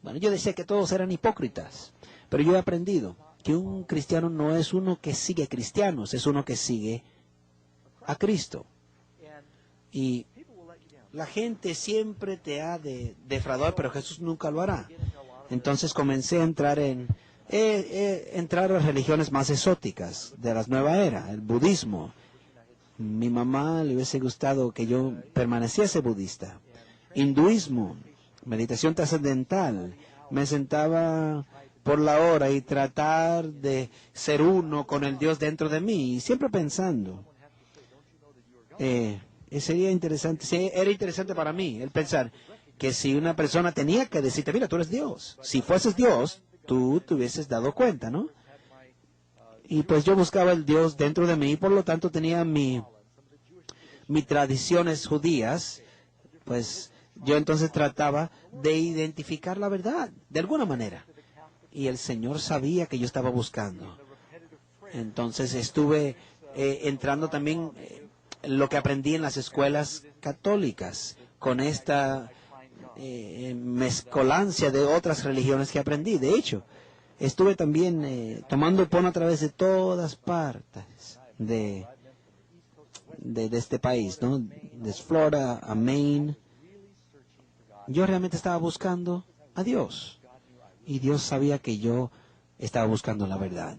Bueno, yo decía que todos eran hipócritas. Pero yo he aprendido que un cristiano no es uno que sigue cristianos, es uno que sigue a Cristo. Y la gente siempre te ha de defraudar, pero Jesús nunca lo hará. Entonces comencé a entrar entrar a religiones más exóticas de la nueva era, el budismo. Mi mamá le hubiese gustado que yo permaneciese budista. Hinduismo, meditación trascendental. Me sentaba por la hora y tratar de ser uno con el Dios dentro de mí, y siempre pensando. Sería interesante, sí, era interesante para mí el pensar que si una persona tenía que decirte, mira, tú eres Dios. Si fueses Dios, tú te hubieses dado cuenta, ¿no? Y pues yo buscaba el Dios dentro de mí, y por lo tanto tenía mis tradiciones judías, pues yo entonces trataba de identificar la verdad, de alguna manera. Y el Señor sabía que yo estaba buscando. Entonces estuve entrando también lo que aprendí en las escuelas católicas, con esta mezcolancia de otras religiones que aprendí. De hecho, estuve también tomando pon a través de todas partes de este país, ¿no? Desde Florida a Maine. Yo realmente estaba buscando a Dios. Y Dios sabía que yo estaba buscando la verdad.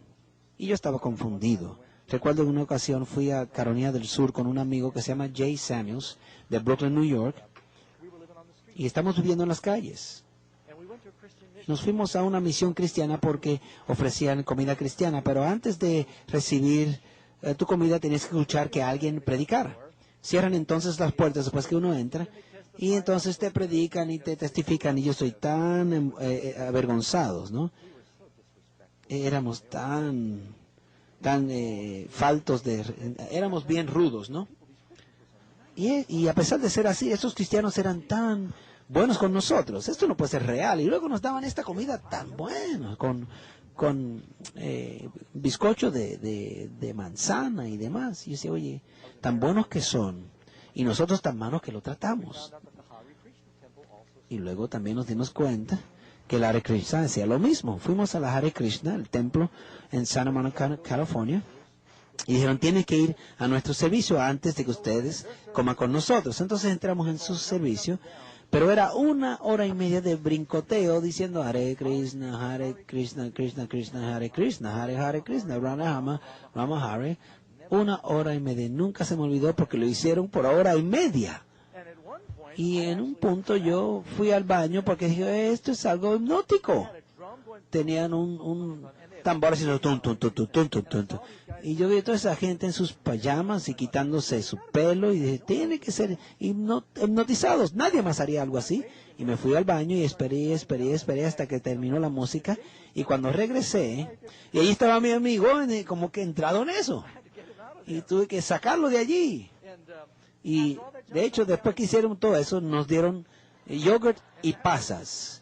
Y yo estaba confundido. Recuerdo en una ocasión fui a Carolina del Sur con un amigo que se llama Jay Samuels, de Brooklyn, New York. Y estamos viviendo en las calles. Nos fuimos a una misión cristiana porque ofrecían comida cristiana, pero antes de recibir tu comida tenías que escuchar que alguien predicara. Cierran entonces las puertas después que uno entra y entonces te predican y te testifican, y yo estoy tan avergonzados, ¿no? Éramos tan faltos éramos bien rudos, ¿no? Y a pesar de ser así, estos cristianos eran tan buenos con nosotros. Esto no puede ser real. Y luego nos daban esta comida tan buena, con bizcocho de manzana y demás. Y yo decía, oye, tan buenos que son, y nosotros tan malos que lo tratamos. Y luego también nos dimos cuenta que el Hare Krishna hacía lo mismo. Fuimos a la Hare Krishna, el templo en Santa Monica, California, y dijeron, tienen que ir a nuestro servicio antes de que ustedes coman con nosotros. Entonces entramos en su servicio, pero era 1 hora y media de brincoteo diciendo Hare Krishna, Krishna Krishna, Hare Krishna, Hare Hare Krishna, Rama Rama Hare. 1 hora y media. Nunca se me olvidó porque lo hicieron por 1 hora y media. Y en un punto yo fui al baño porque dije, esto es algo hipnótico. Tenían un tambor haciendo tum, tum, tum, tum, tum, tum, tum, tum. Y yo vi a toda esa gente en sus pajamas y quitándose su pelo y dije, tiene que ser hipnotizados. Nadie más haría algo así. Y me fui al baño y esperé hasta que terminó la música. Y cuando regresé, y ahí estaba mi amigo como que entrado en eso. Y tuve que sacarlo de allí. Y de hecho, después que hicieron todo eso, nos dieron yogurt y pasas.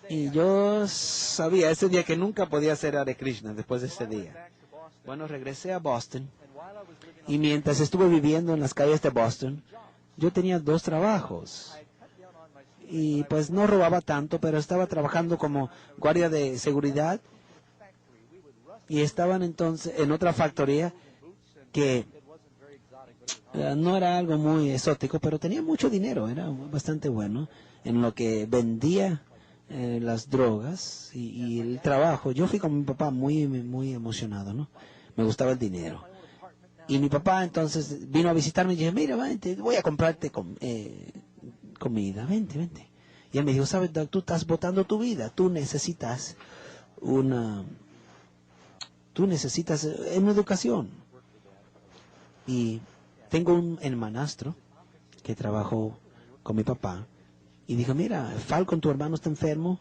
Y yo sabía ese día que nunca podía hacer Hare Krishna después de ese día. Bueno, regresé a Boston. Y mientras estuve viviendo en las calles de Boston, yo tenía 2 trabajos. Y pues no robaba tanto, pero estaba trabajando como guardia de seguridad. Y estaban entonces en otra factoría que no era algo muy exótico, pero tenía mucho dinero, era bastante bueno en lo que vendía las drogas y el trabajo. Yo fui con mi papá muy emocionado, ¿no? Me gustaba el dinero. Y mi papá entonces vino a visitarme y dije, mira, vente, voy a comprarte comida, vente. Y él me dijo, sabes, Doug, tú estás botando tu vida, tú necesitas una educación. Y tengo un hermanastro que trabajó con mi papá y dijo, mira, Falcon, tu hermano está enfermo,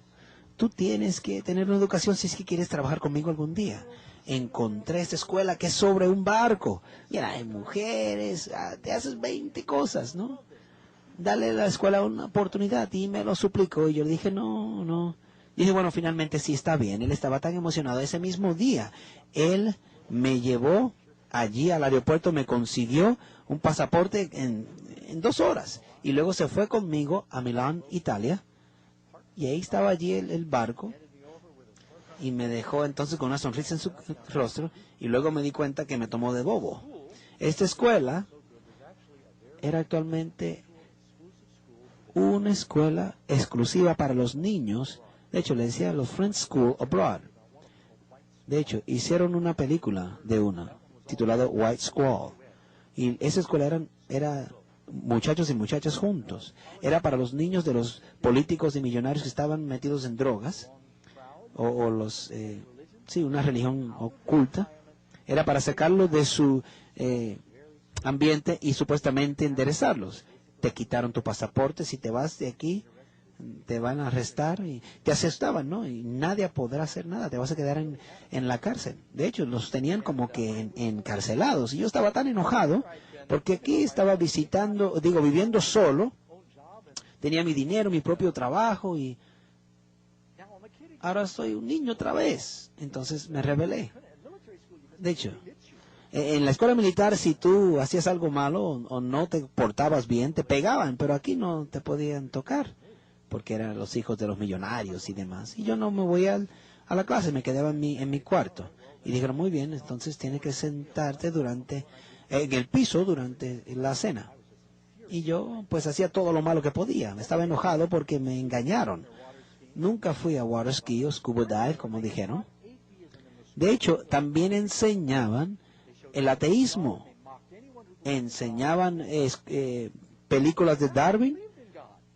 tú tienes que tener una educación si es que quieres trabajar conmigo algún día. Encontré esta escuela que es sobre un barco. Mira, hay mujeres, te haces 20 cosas, ¿no? Dale a la escuela una oportunidad. Y me lo suplicó y yo le dije, no. Y dije, bueno, finalmente sí está bien. Él estaba tan emocionado. Ese mismo día, él me llevó allí al aeropuerto, me consiguió un pasaporte en 2 horas. Y luego se fue conmigo a Milán, Italia. Y ahí estaba allí el barco. Y me dejó entonces con una sonrisa en su rostro. Y luego me di cuenta que me tomó de bobo. Esta escuela era actualmente una escuela exclusiva para los niños. De hecho, le decía los French School Abroad. De hecho, hicieron una película de una, titulada White Squall. Y esa escuela era muchachos y muchachas juntos. Era para los niños de los políticos y millonarios que estaban metidos en drogas, o los, sí, una religión oculta. Era para sacarlos de su ambiente y supuestamente enderezarlos. Te quitaron tu pasaporte, si te vas de aquí, te van a arrestar, y te asustaban, ¿no? Y nadie podrá hacer nada, te vas a quedar en la cárcel. De hecho, los tenían como que encarcelados. Y yo estaba tan enojado, porque aquí estaba viviendo solo, tenía mi dinero, mi propio trabajo, y ahora soy un niño otra vez. Entonces me rebelé. De hecho, en la escuela militar, si tú hacías algo malo o no te portabas bien, te pegaban, pero aquí no te podían tocar, porque eran los hijos de los millonarios y demás. Y yo no me voy a la clase, me quedaba en mi cuarto. Y dijeron, muy bien, entonces tienes que sentarte en el piso durante la cena. Y yo pues hacía todo lo malo que podía. Estaba enojado porque me engañaron. Nunca fui a water ski o scuba dive, como dijeron. De hecho, también enseñaban el ateísmo. Enseñaban películas de Darwin,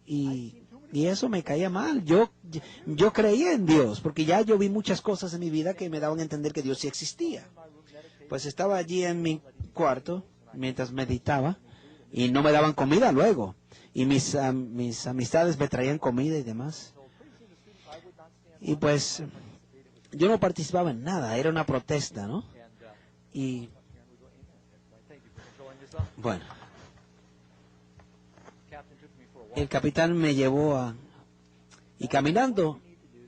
y eso me caía mal. Yo creía en Dios, porque ya yo vi muchas cosas en mi vida que me daban a entender que Dios sí existía. Pues estaba allí en mi cuarto mientras meditaba, y no me daban comida luego. Y mis amistades me traían comida y demás. Y pues yo no participaba en nada, era una protesta, ¿no? Y bueno, el capitán me llevó y caminando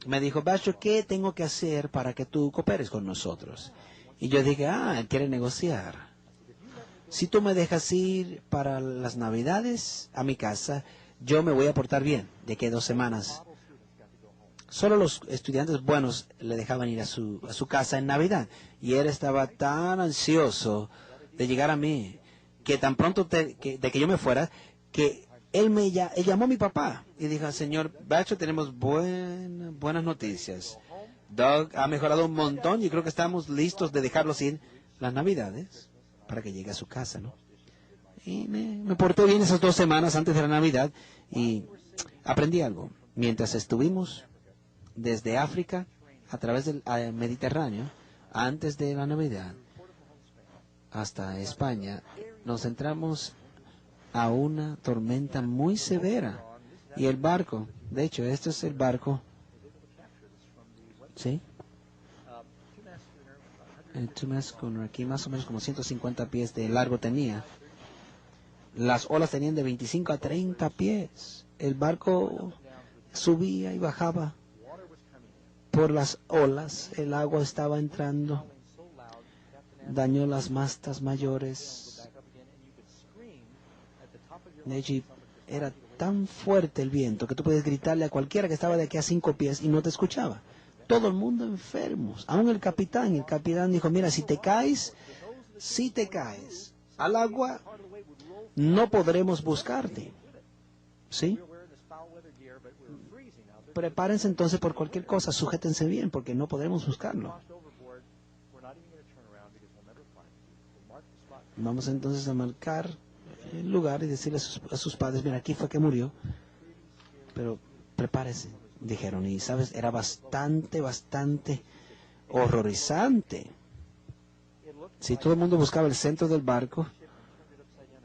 me dijo, Bacho, ¿qué tengo que hacer para que tú cooperes con nosotros? Y yo dije, él quiere negociar. Si tú me dejas ir para las Navidades a mi casa, yo me voy a portar bien de aquí a 2 semanas. Solo los estudiantes buenos le dejaban ir a su casa en Navidad. Y él estaba tan ansioso de llegar a mí, que tan pronto de que yo me fuera, que él llamó a mi papá y dijo, señor Bacho, tenemos buenas noticias. Doug ha mejorado un montón y creo que estamos listos de dejarlos ir las Navidades para que llegue a su casa, ¿no? Y me porté bien esas 2 semanas antes de la Navidad y aprendí algo. Mientras estuvimos desde África a través del Mediterráneo, antes de la Navidad, hasta España, nos entramos a una tormenta muy severa. Y el barco, de hecho, este es el barco, ¿sí? El Two-Mast Schooner, aquí más o menos como 150 pies de largo tenía. Las olas tenían de 25 a 30 pies. El barco subía y bajaba por las olas. El agua estaba entrando, dañó las mastas mayores. De hecho, era tan fuerte el viento que tú puedes gritarle a cualquiera que estaba de aquí a 5 pies y no te escuchaba. Todo el mundo enfermos, aún el capitán. El capitán dijo, mira, si te caes al agua, no podremos buscarte. ¿Sí? Prepárense entonces por cualquier cosa, sujétense bien, porque no podremos buscarlo. Vamos entonces a marcar el lugar y decirle a sus padres, mira, aquí fue que murió, pero prepárese, dijeron. Y sabes, era bastante horrorizante. Si todo el mundo buscaba el centro del barco,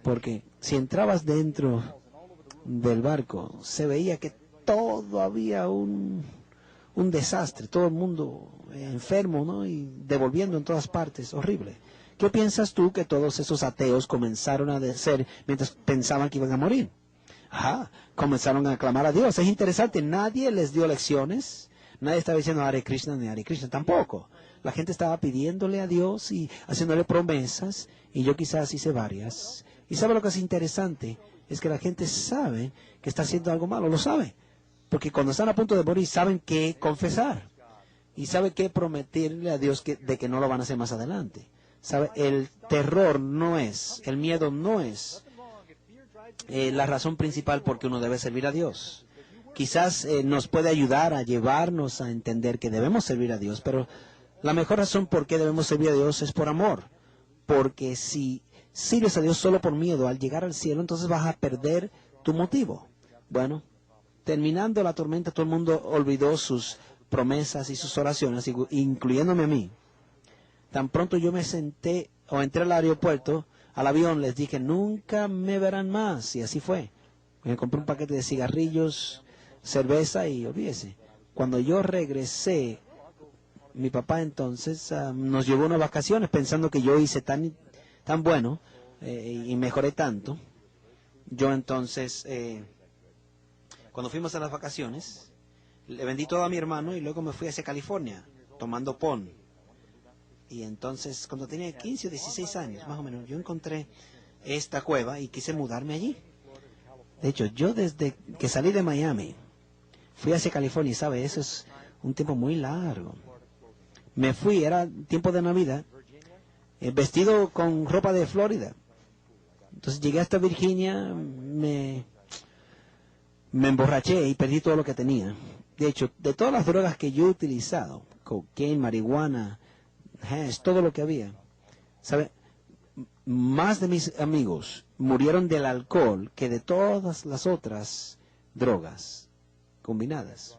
porque si entrabas dentro del barco, se veía que todo había un desastre, todo el mundo enfermo, ¿no? Y devolviendo en todas partes, horrible. ¿Qué piensas tú que todos esos ateos comenzaron a hacer mientras pensaban que iban a morir? Comenzaron a clamar a Dios. Es interesante, nadie les dio lecciones, nadie estaba diciendo Hare Krishna ni Hare Krishna, tampoco. La gente estaba pidiéndole a Dios y haciéndole promesas, y yo quizás hice varias. ¿Y sabe lo que es interesante? Es que la gente sabe que está haciendo algo malo, lo sabe. Porque cuando están a punto de morir saben qué confesar. Y saben qué prometerle a Dios de que no lo van a hacer más adelante. ¿Sabe? El terror no es, el miedo no es la razón principal por qué uno debe servir a Dios. Quizás nos puede ayudar a llevarnos a entender que debemos servir a Dios, pero la mejor razón por qué debemos servir a Dios es por amor. Porque si sirves a Dios solo por miedo al llegar al cielo, entonces vas a perder tu motivo. Bueno, terminando la tormenta, todo el mundo olvidó sus promesas y sus oraciones, incluyéndome a mí. Tan pronto yo me senté o entré al aeropuerto, al avión, les dije, nunca me verán más. Y así fue. Me compré un paquete de cigarrillos, cerveza y olvídese. Cuando yo regresé, mi papá entonces nos llevó unas vacaciones pensando que yo hice tan bueno y mejoré tanto. Yo entonces, cuando fuimos a las vacaciones, le vendí todo a mi hermano y luego me fui hacia California tomando pon. Y entonces, cuando tenía 15 o 16 años, más o menos, yo encontré esta cueva y quise mudarme allí. De hecho, yo desde que salí de Miami, fui hacia California y, ¿sabe? Eso es un tiempo muy largo. Me fui, era tiempo de Navidad, vestido con ropa de Florida. Entonces llegué hasta Virginia, me emborraché y perdí todo lo que tenía. De hecho, de todas las drogas que yo he utilizado, cocaína, marihuana, hash, todo lo que había, ¿sabe? Más de mis amigos murieron del alcohol que de todas las otras drogas combinadas.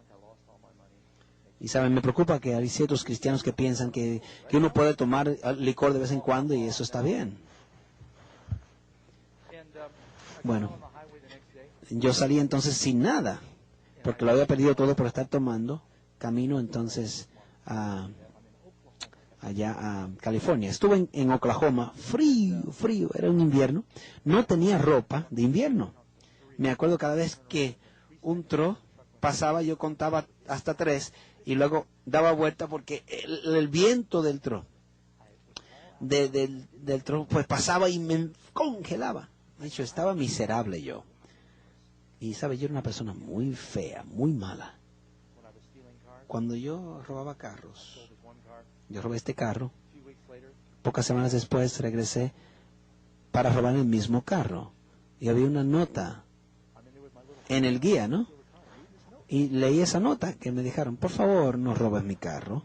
Y saben, me preocupa que hay ciertos cristianos que piensan que uno puede tomar licor de vez en cuando y eso está bien. Bueno, yo salí entonces sin nada, porque lo había perdido todo por estar tomando. Camino entonces allá a California. Estuve en Oklahoma, frío, era un invierno. No tenía ropa de invierno. Me acuerdo cada vez que un tro pasaba, yo contaba hasta 3 y luego daba vuelta porque el viento del tro, del tro, pues pasaba y me congelaba. De hecho, estaba miserable yo. Y, ¿sabe? Yo era una persona muy fea, muy mala. Cuando yo robaba carros, yo robé este carro, pocas semanas después regresé para robar el mismo carro. Y había una nota en el guía, ¿no? Y leí esa nota que me dijeron, por favor, no robes mi carro.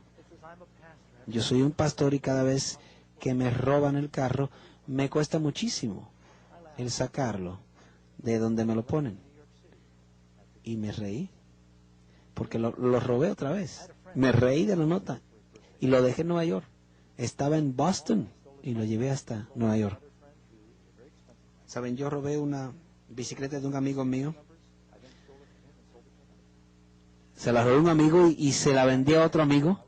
Yo soy un pastor y cada vez que me roban el carro, me cuesta muchísimo el sacarlo de donde me lo ponen. Y me reí, porque lo robé otra vez. Me reí de la nota y lo dejé en Nueva York. Estaba en Boston y lo llevé hasta Nueva York. ¿Saben? Yo robé una bicicleta de un amigo mío. Se la robé a un amigo y se la vendí a otro amigo.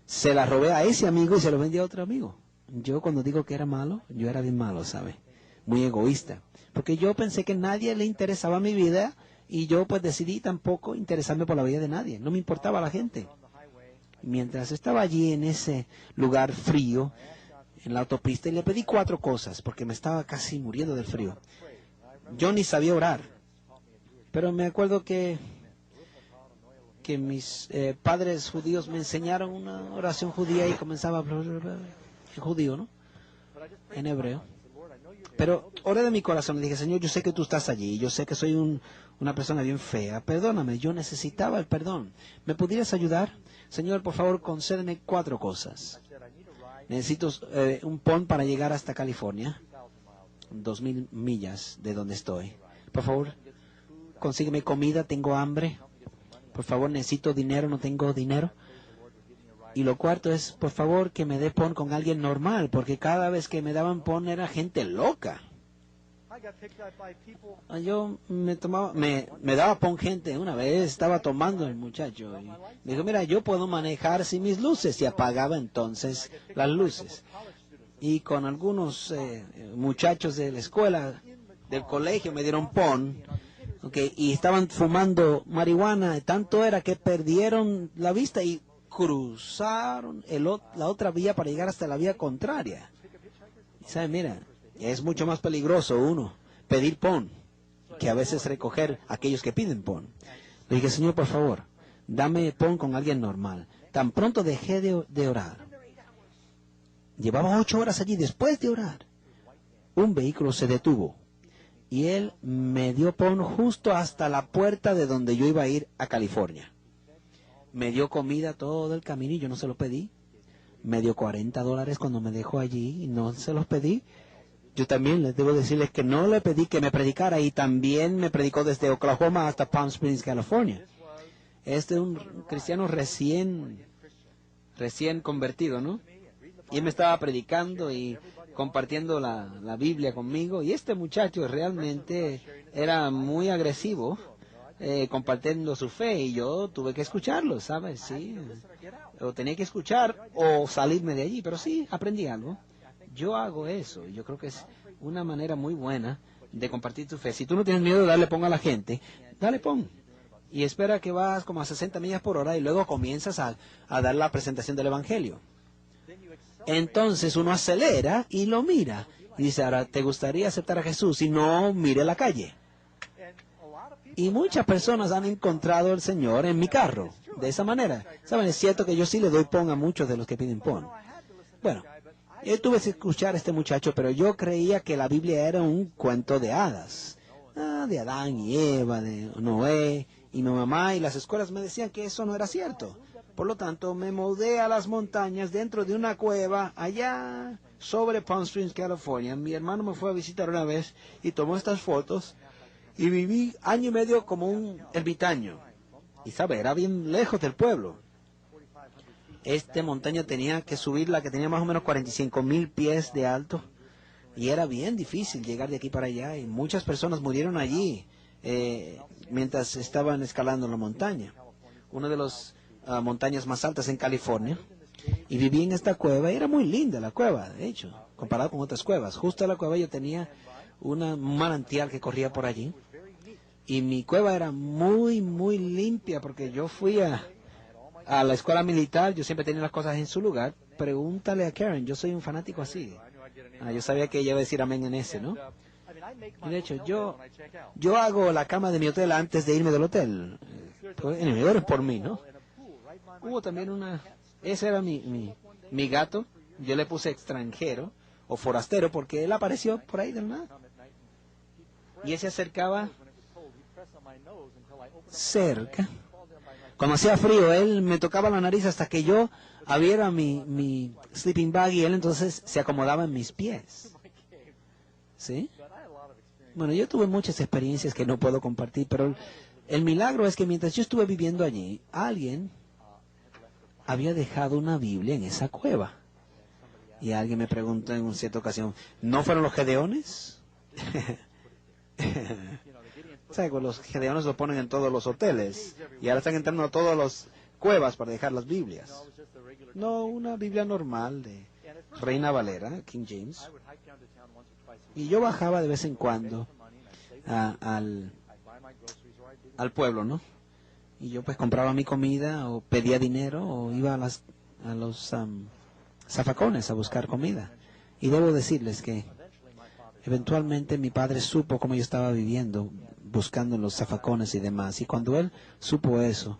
Se la robé a ese amigo y se lo vendí a otro amigo. Yo cuando digo que era malo, yo era bien malo, ¿sabe? Muy egoísta. Porque yo pensé que nadie le interesaba mi vida y yo pues decidí tampoco interesarme por la vida de nadie. No me importaba la gente. Mientras estaba allí en ese lugar frío, en la autopista, y le pedí 4 cosas porque me estaba casi muriendo del frío. Yo ni sabía orar. Pero me acuerdo que mis padres judíos me enseñaron una oración judía y comenzaba a hablar en judío, ¿no? En hebreo. Pero oré de mi corazón, le dije, Señor, yo sé que tú estás allí, yo sé que soy una persona bien fea, perdóname, yo necesitaba el perdón. ¿Me pudieras ayudar? Señor, por favor, concédeme 4 cosas. Necesito un pon para llegar hasta California, 2,000 millas de donde estoy. Por favor, consígueme comida, tengo hambre. Por favor, necesito dinero, no tengo dinero. Y lo cuarto es, por favor, que me dé pon con alguien normal, porque cada vez que me daban pon era gente loca. Yo me daba pon gente. Una vez estaba tomando el muchacho y me dijo, mira, yo puedo manejar sin mis luces, y apagaba entonces las luces. Y con algunos muchachos de la escuela, del colegio, me dieron pon. Y estaban fumando marihuana, tanto era que perdieron la vista y cruzaron la otra vía para llegar hasta la vía contraria. Y saben, mira, es mucho más peligroso pedir pon que a veces recoger a aquellos que piden pon. Le dije, Señor, por favor, dame pon con alguien normal. Tan pronto dejé de orar. Llevaba 8 horas allí después de orar. Un vehículo se detuvo Y él me dio pon justo hasta la puerta de donde yo iba a ir a California. Me dio comida todo el camino y yo no se lo pedí. Me dio $40 cuando me dejó allí y no se los pedí. Yo también les debo decirles que no le pedí que me predicara y también me predicó desde Oklahoma hasta Palm Springs, California. Este es un cristiano recién convertido, ¿no? Y él me estaba predicando y compartiendo la Biblia conmigo. Y este muchacho realmente era muy agresivo, compartiendo su fe. Y yo tuve que escucharlo, ¿sabes? Sí. O tenía que escuchar o salirme de allí. Pero sí, aprendí algo. Yo hago eso. Yo creo que es una manera muy buena de compartir tu fe. Si tú no tienes miedo de darle pon a la gente, dale pon. Y espera que vas como a 60 millas por hora y luego comienzas a dar la presentación del Evangelio. Entonces uno acelera y lo mira. Y dice, ahora, ¿te gustaría aceptar a Jesús? Si no, mire la calle. Y muchas personas han encontrado al Señor en mi carro, de esa manera. ¿Saben? Es cierto que yo sí le doy pon a muchos de los que piden pon. Bueno, yo tuve que escuchar a este muchacho, pero yo creía que la Biblia era un cuento de hadas. De Adán y Eva, de Noé. Y mi mamá y las escuelas me decían que eso no era cierto. Por lo tanto, me mudé a las montañas dentro de una cueva allá sobre Palm Springs, California. Mi hermano me fue a visitar una vez y tomó estas fotos. Y viví año y medio como un ermitaño. Y sabe, era bien lejos del pueblo. Esta montaña tenía que subirla, que tenía más o menos 45,000 pies de alto. Y era bien difícil llegar de aquí para allá. Y muchas personas murieron allí mientras estaban escalando la montaña. Una de las montañas más altas en California. Y viví en esta cueva. Y era muy linda la cueva, de hecho, comparado con otras cuevas. Justo a la cueva yo tenía un manantial que corría por allí. Y mi cueva era muy, muy limpia porque yo fui a la escuela militar. Yo siempre tenía las cosas en su lugar. Pregúntale a Karen, yo soy un fanático así. Yo sabía que ella iba a decir amén en ese, ¿no? Y de hecho, yo hago la cama de mi hotel antes de irme del hotel. En el por mí, ¿no? Hubo también ese era mi gato. Yo le puse extranjero o forastero porque él apareció por ahí del nada. Y él se acercaba cerca. Cuando hacía frío, él me tocaba la nariz hasta que yo abriera mi sleeping bag y él entonces se acomodaba en mis pies. ¿Sí? Bueno, yo tuve muchas experiencias que no puedo compartir, pero el milagro es que mientras yo estuve viviendo allí, alguien había dejado una Biblia en esa cueva. Y alguien me preguntó en una cierta ocasión, ¿no fueron los gedeones? ¿Sabes? Los gedeones lo ponen en todos los hoteles y ahora están entrando a todas las cuevas para dejar las Biblias. No, una Biblia normal de Reina Valera, King James. Y yo bajaba de vez en cuando al pueblo, ¿no? Y yo pues compraba mi comida o pedía dinero o iba a los zafacones a buscar comida. Y debo decirles que eventualmente mi padre supo cómo yo estaba viviendo, buscando en los zafacones y demás. Y cuando él supo eso,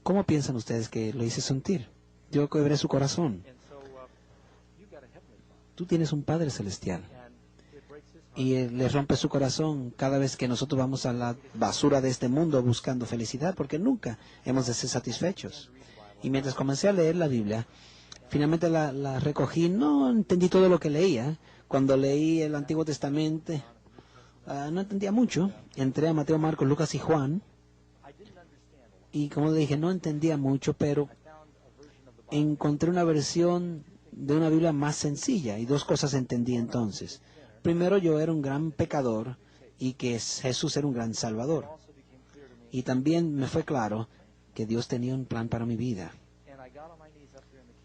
¿cómo piensan ustedes que lo hice sentir? Yo quebré su corazón. Tú tienes un Padre Celestial. Y le rompe su corazón cada vez que nosotros vamos a la basura de este mundo buscando felicidad, porque nunca hemos de ser satisfechos. Y mientras comencé a leer la Biblia, finalmente la recogí. No entendí todo lo que leía. Cuando leí el Antiguo Testamento, no entendía mucho. Entré a Mateo, Marcos, Lucas y Juan. Y como dije, no entendía mucho, pero encontré una versión de una Biblia más sencilla. Y dos cosas entendí entonces. Primero, yo era un gran pecador y que Jesús era un gran salvador. Y también me fue claro que Dios tenía un plan para mi vida.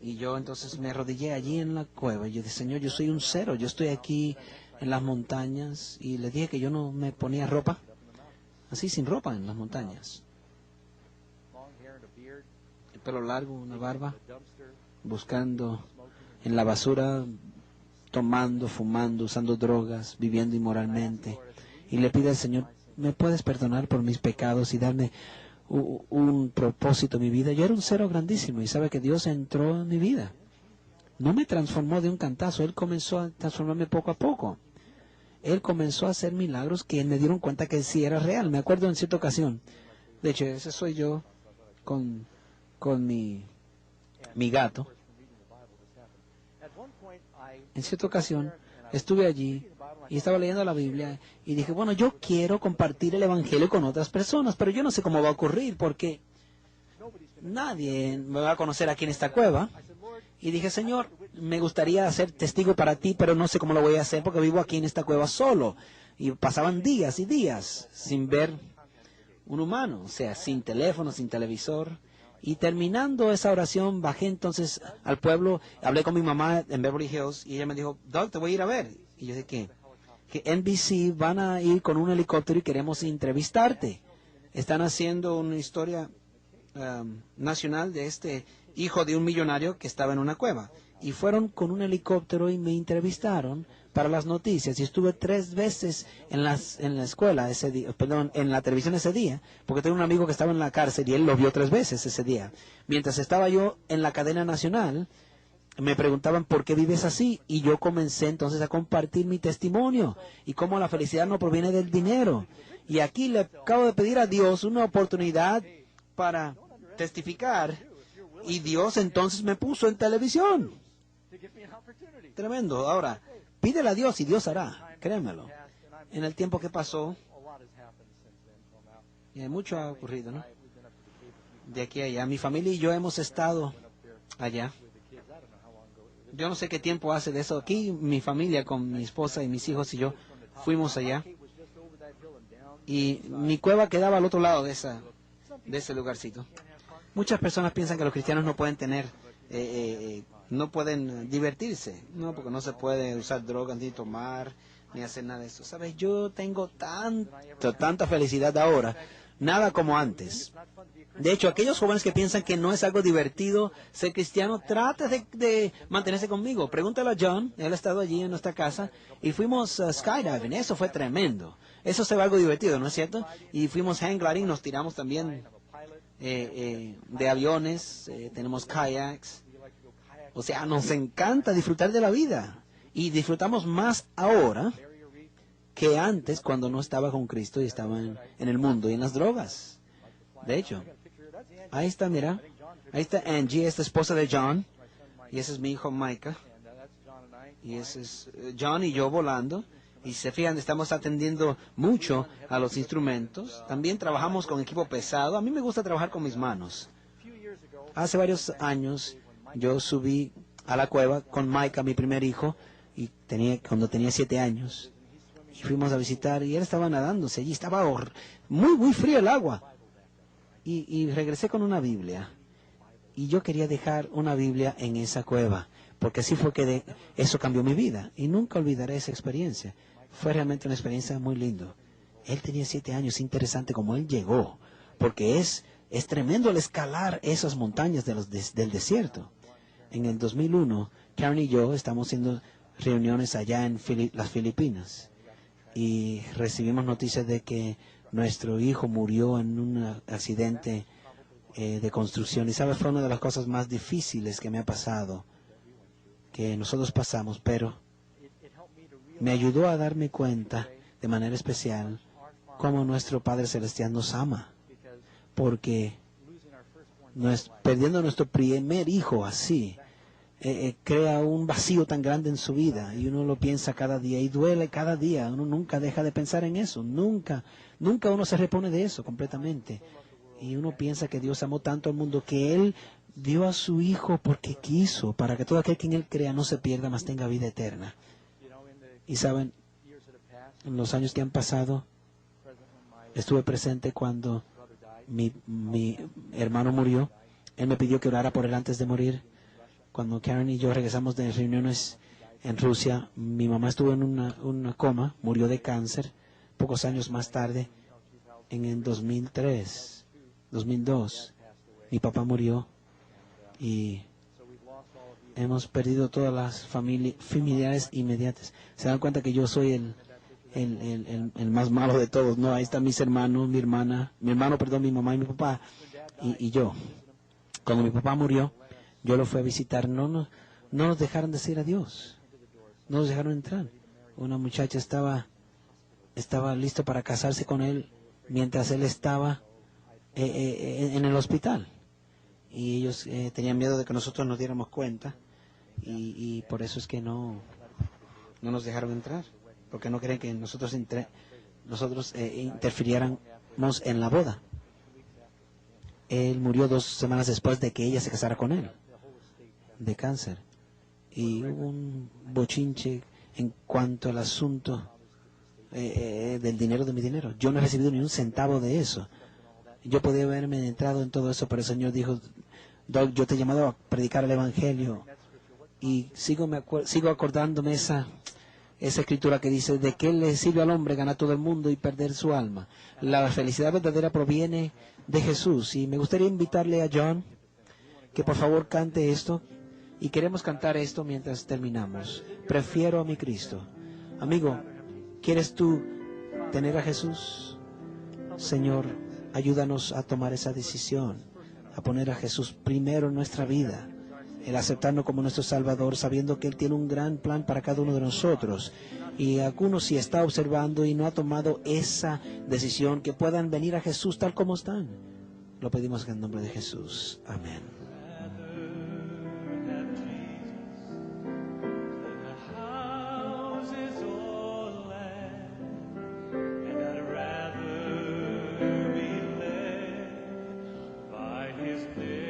Y yo entonces me arrodillé allí en la cueva y yo dije, Señor, yo soy un cero, yo estoy aquí en las montañas. Y le dije que yo no me ponía ropa, así sin ropa en las montañas. El pelo largo, una barba, buscando en la basura, tomando, fumando, usando drogas, viviendo inmoralmente. Y le pido al Señor, ¿me puedes perdonar por mis pecados y darme un propósito en mi vida? Yo era un cero grandísimo y sabe que Dios entró en mi vida. No me transformó de un cantazo, Él comenzó a transformarme poco a poco. Él comenzó a hacer milagros que me dieron cuenta que sí era real. Me acuerdo en cierta ocasión, de hecho, ese soy yo con, con mi gato. En cierta ocasión estuve allí y estaba leyendo la Biblia y dije, bueno, yo quiero compartir el Evangelio con otras personas, pero yo no sé cómo va a ocurrir porque nadie me va a conocer aquí en esta cueva. Y dije, Señor, me gustaría ser testigo para ti, pero no sé cómo lo voy a hacer porque vivo aquí en esta cueva solo. Y pasaban días y días sin ver un humano, o sea, sin teléfono, sin televisor. Y terminando esa oración, bajé entonces al pueblo, hablé con mi mamá en Beverly Hills y ella me dijo, Doc, te voy a ir a ver. Y yo dije, que NBC van a ir con un helicóptero y queremos entrevistarte. Están haciendo una historia nacional de este hijo de un millonario que estaba en una cueva. Y fueron con un helicóptero y me entrevistaron para las noticias. Y estuve 3 veces en la escuela ese día, perdón, en la televisión ese día, porque tengo un amigo que estaba en la cárcel y él lo vio 3 veces ese día. Mientras estaba yo en la cadena nacional, me preguntaban por qué vives así y yo comencé entonces a compartir mi testimonio y cómo la felicidad no proviene del dinero. Y aquí le acabo de pedir a Dios una oportunidad para testificar y Dios entonces me puso en televisión. Tremendo. Ahora, pídele a Dios y Dios hará, créemelo. En el tiempo que pasó, y mucho ha ocurrido, ¿no? De aquí a allá. Mi familia y yo hemos estado allá. Yo no sé qué tiempo hace de eso. Aquí mi familia con mi esposa y mis hijos y yo fuimos allá. Y mi cueva quedaba al otro lado de ese lugarcito. Muchas personas piensan que los cristianos no pueden tener, no pueden divertirse, no, porque no se puede usar drogas, ni tomar, ni hacer nada de eso. ¿Sabes? Yo tengo tanta felicidad ahora, nada como antes. De hecho, aquellos jóvenes que piensan que no es algo divertido ser cristiano, trate de mantenerse conmigo. Pregúntale a John, él ha estado allí en nuestra casa, y fuimos skydiving, eso fue tremendo. Eso se ve algo divertido, ¿no es cierto? Y fuimos hang gliding, nos tiramos también de aviones, tenemos kayaks. O sea, nos encanta disfrutar de la vida. Y disfrutamos más ahora que antes cuando no estaba con Cristo y estaba en el mundo y en las drogas. De hecho, ahí está, mira. Ahí está Angie, esta esposa de John. Y ese es mi hijo Micah. Y ese es John y yo volando. Y se fijan, estamos atendiendo mucho a los instrumentos. También trabajamos con equipo pesado. A mí me gusta trabajar con mis manos. Hace varios años yo subí a la cueva con Micah, mi primer hijo, y cuando tenía 7 años. Y fuimos a visitar y él estaba nadándose allí. Estaba muy frío el agua. Y regresé con una Biblia. Y yo quería dejar una Biblia en esa cueva. Porque así fue que eso cambió mi vida. Y nunca olvidaré esa experiencia. Fue realmente una experiencia muy linda. Él tenía 7 años, interesante como él llegó. Porque es tremendo el escalar esas montañas del desierto. En el 2001, Karen y yo estamos haciendo reuniones allá en las Filipinas. Y recibimos noticias de que nuestro hijo murió en un accidente de construcción. Y sabes, fue una de las cosas más difíciles que me ha pasado, que nosotros pasamos, pero me ayudó a darme cuenta de manera especial cómo nuestro Padre Celestial nos ama. Porque perdiendo nuestro primer hijo así, crea un vacío tan grande en su vida y uno lo piensa cada día y duele cada día. Uno nunca deja de pensar en eso, nunca uno se repone de eso completamente. Y uno piensa que Dios amó tanto al mundo que Él dio a su Hijo porque quiso, para que todo aquel que en Él crea no se pierda, mas tenga vida eterna. Y saben, en los años que han pasado, estuve presente cuando mi hermano murió. Él me pidió que orara por él antes de morir. Cuando Karen y yo regresamos de reuniones en Rusia, mi mamá estuvo en una coma, murió de cáncer. Pocos años más tarde, en el 2002, mi papá murió y hemos perdido todas las familiares inmediatas. Se dan cuenta que yo soy el más malo de todos, ¿no? Ahí están mis hermanos, mi mamá y mi papá y yo. Cuando mi papá murió, yo lo fui a visitar, no nos dejaron decir adiós, no nos dejaron entrar. Una muchacha estaba estaba listo para casarse con él mientras él estaba en el hospital. Y ellos tenían miedo de que nosotros nos diéramos cuenta. Y por eso es que no nos dejaron entrar. Porque no creen que nosotros interfiriéramos en la boda. Él murió 2 semanas después de que ella se casara con él, de cáncer. Y hubo un bochinche en cuanto al asunto del dinero de mi dinero. Yo no he recibido ni un centavo de eso. Yo podía haberme entrado en todo eso, pero el Señor dijo, Doug, yo te he llamado a predicar el Evangelio. Y sigo acordándome esa escritura que dice, ¿de qué le sirve al hombre ganar todo el mundo y perder su alma? La felicidad verdadera proviene de Jesús. Y me gustaría invitarle a John que por favor cante esto. Y queremos cantar esto mientras terminamos. Prefiero a mi Cristo. Amigo, ¿quieres tú tener a Jesús? Señor, ayúdanos a tomar esa decisión, a poner a Jesús primero en nuestra vida, el aceptarnos como nuestro Salvador, sabiendo que Él tiene un gran plan para cada uno de nosotros. Y algunos, si está observando y no ha tomado esa decisión, que puedan venir a Jesús tal como están. Lo pedimos en el nombre de Jesús. Amén. His name.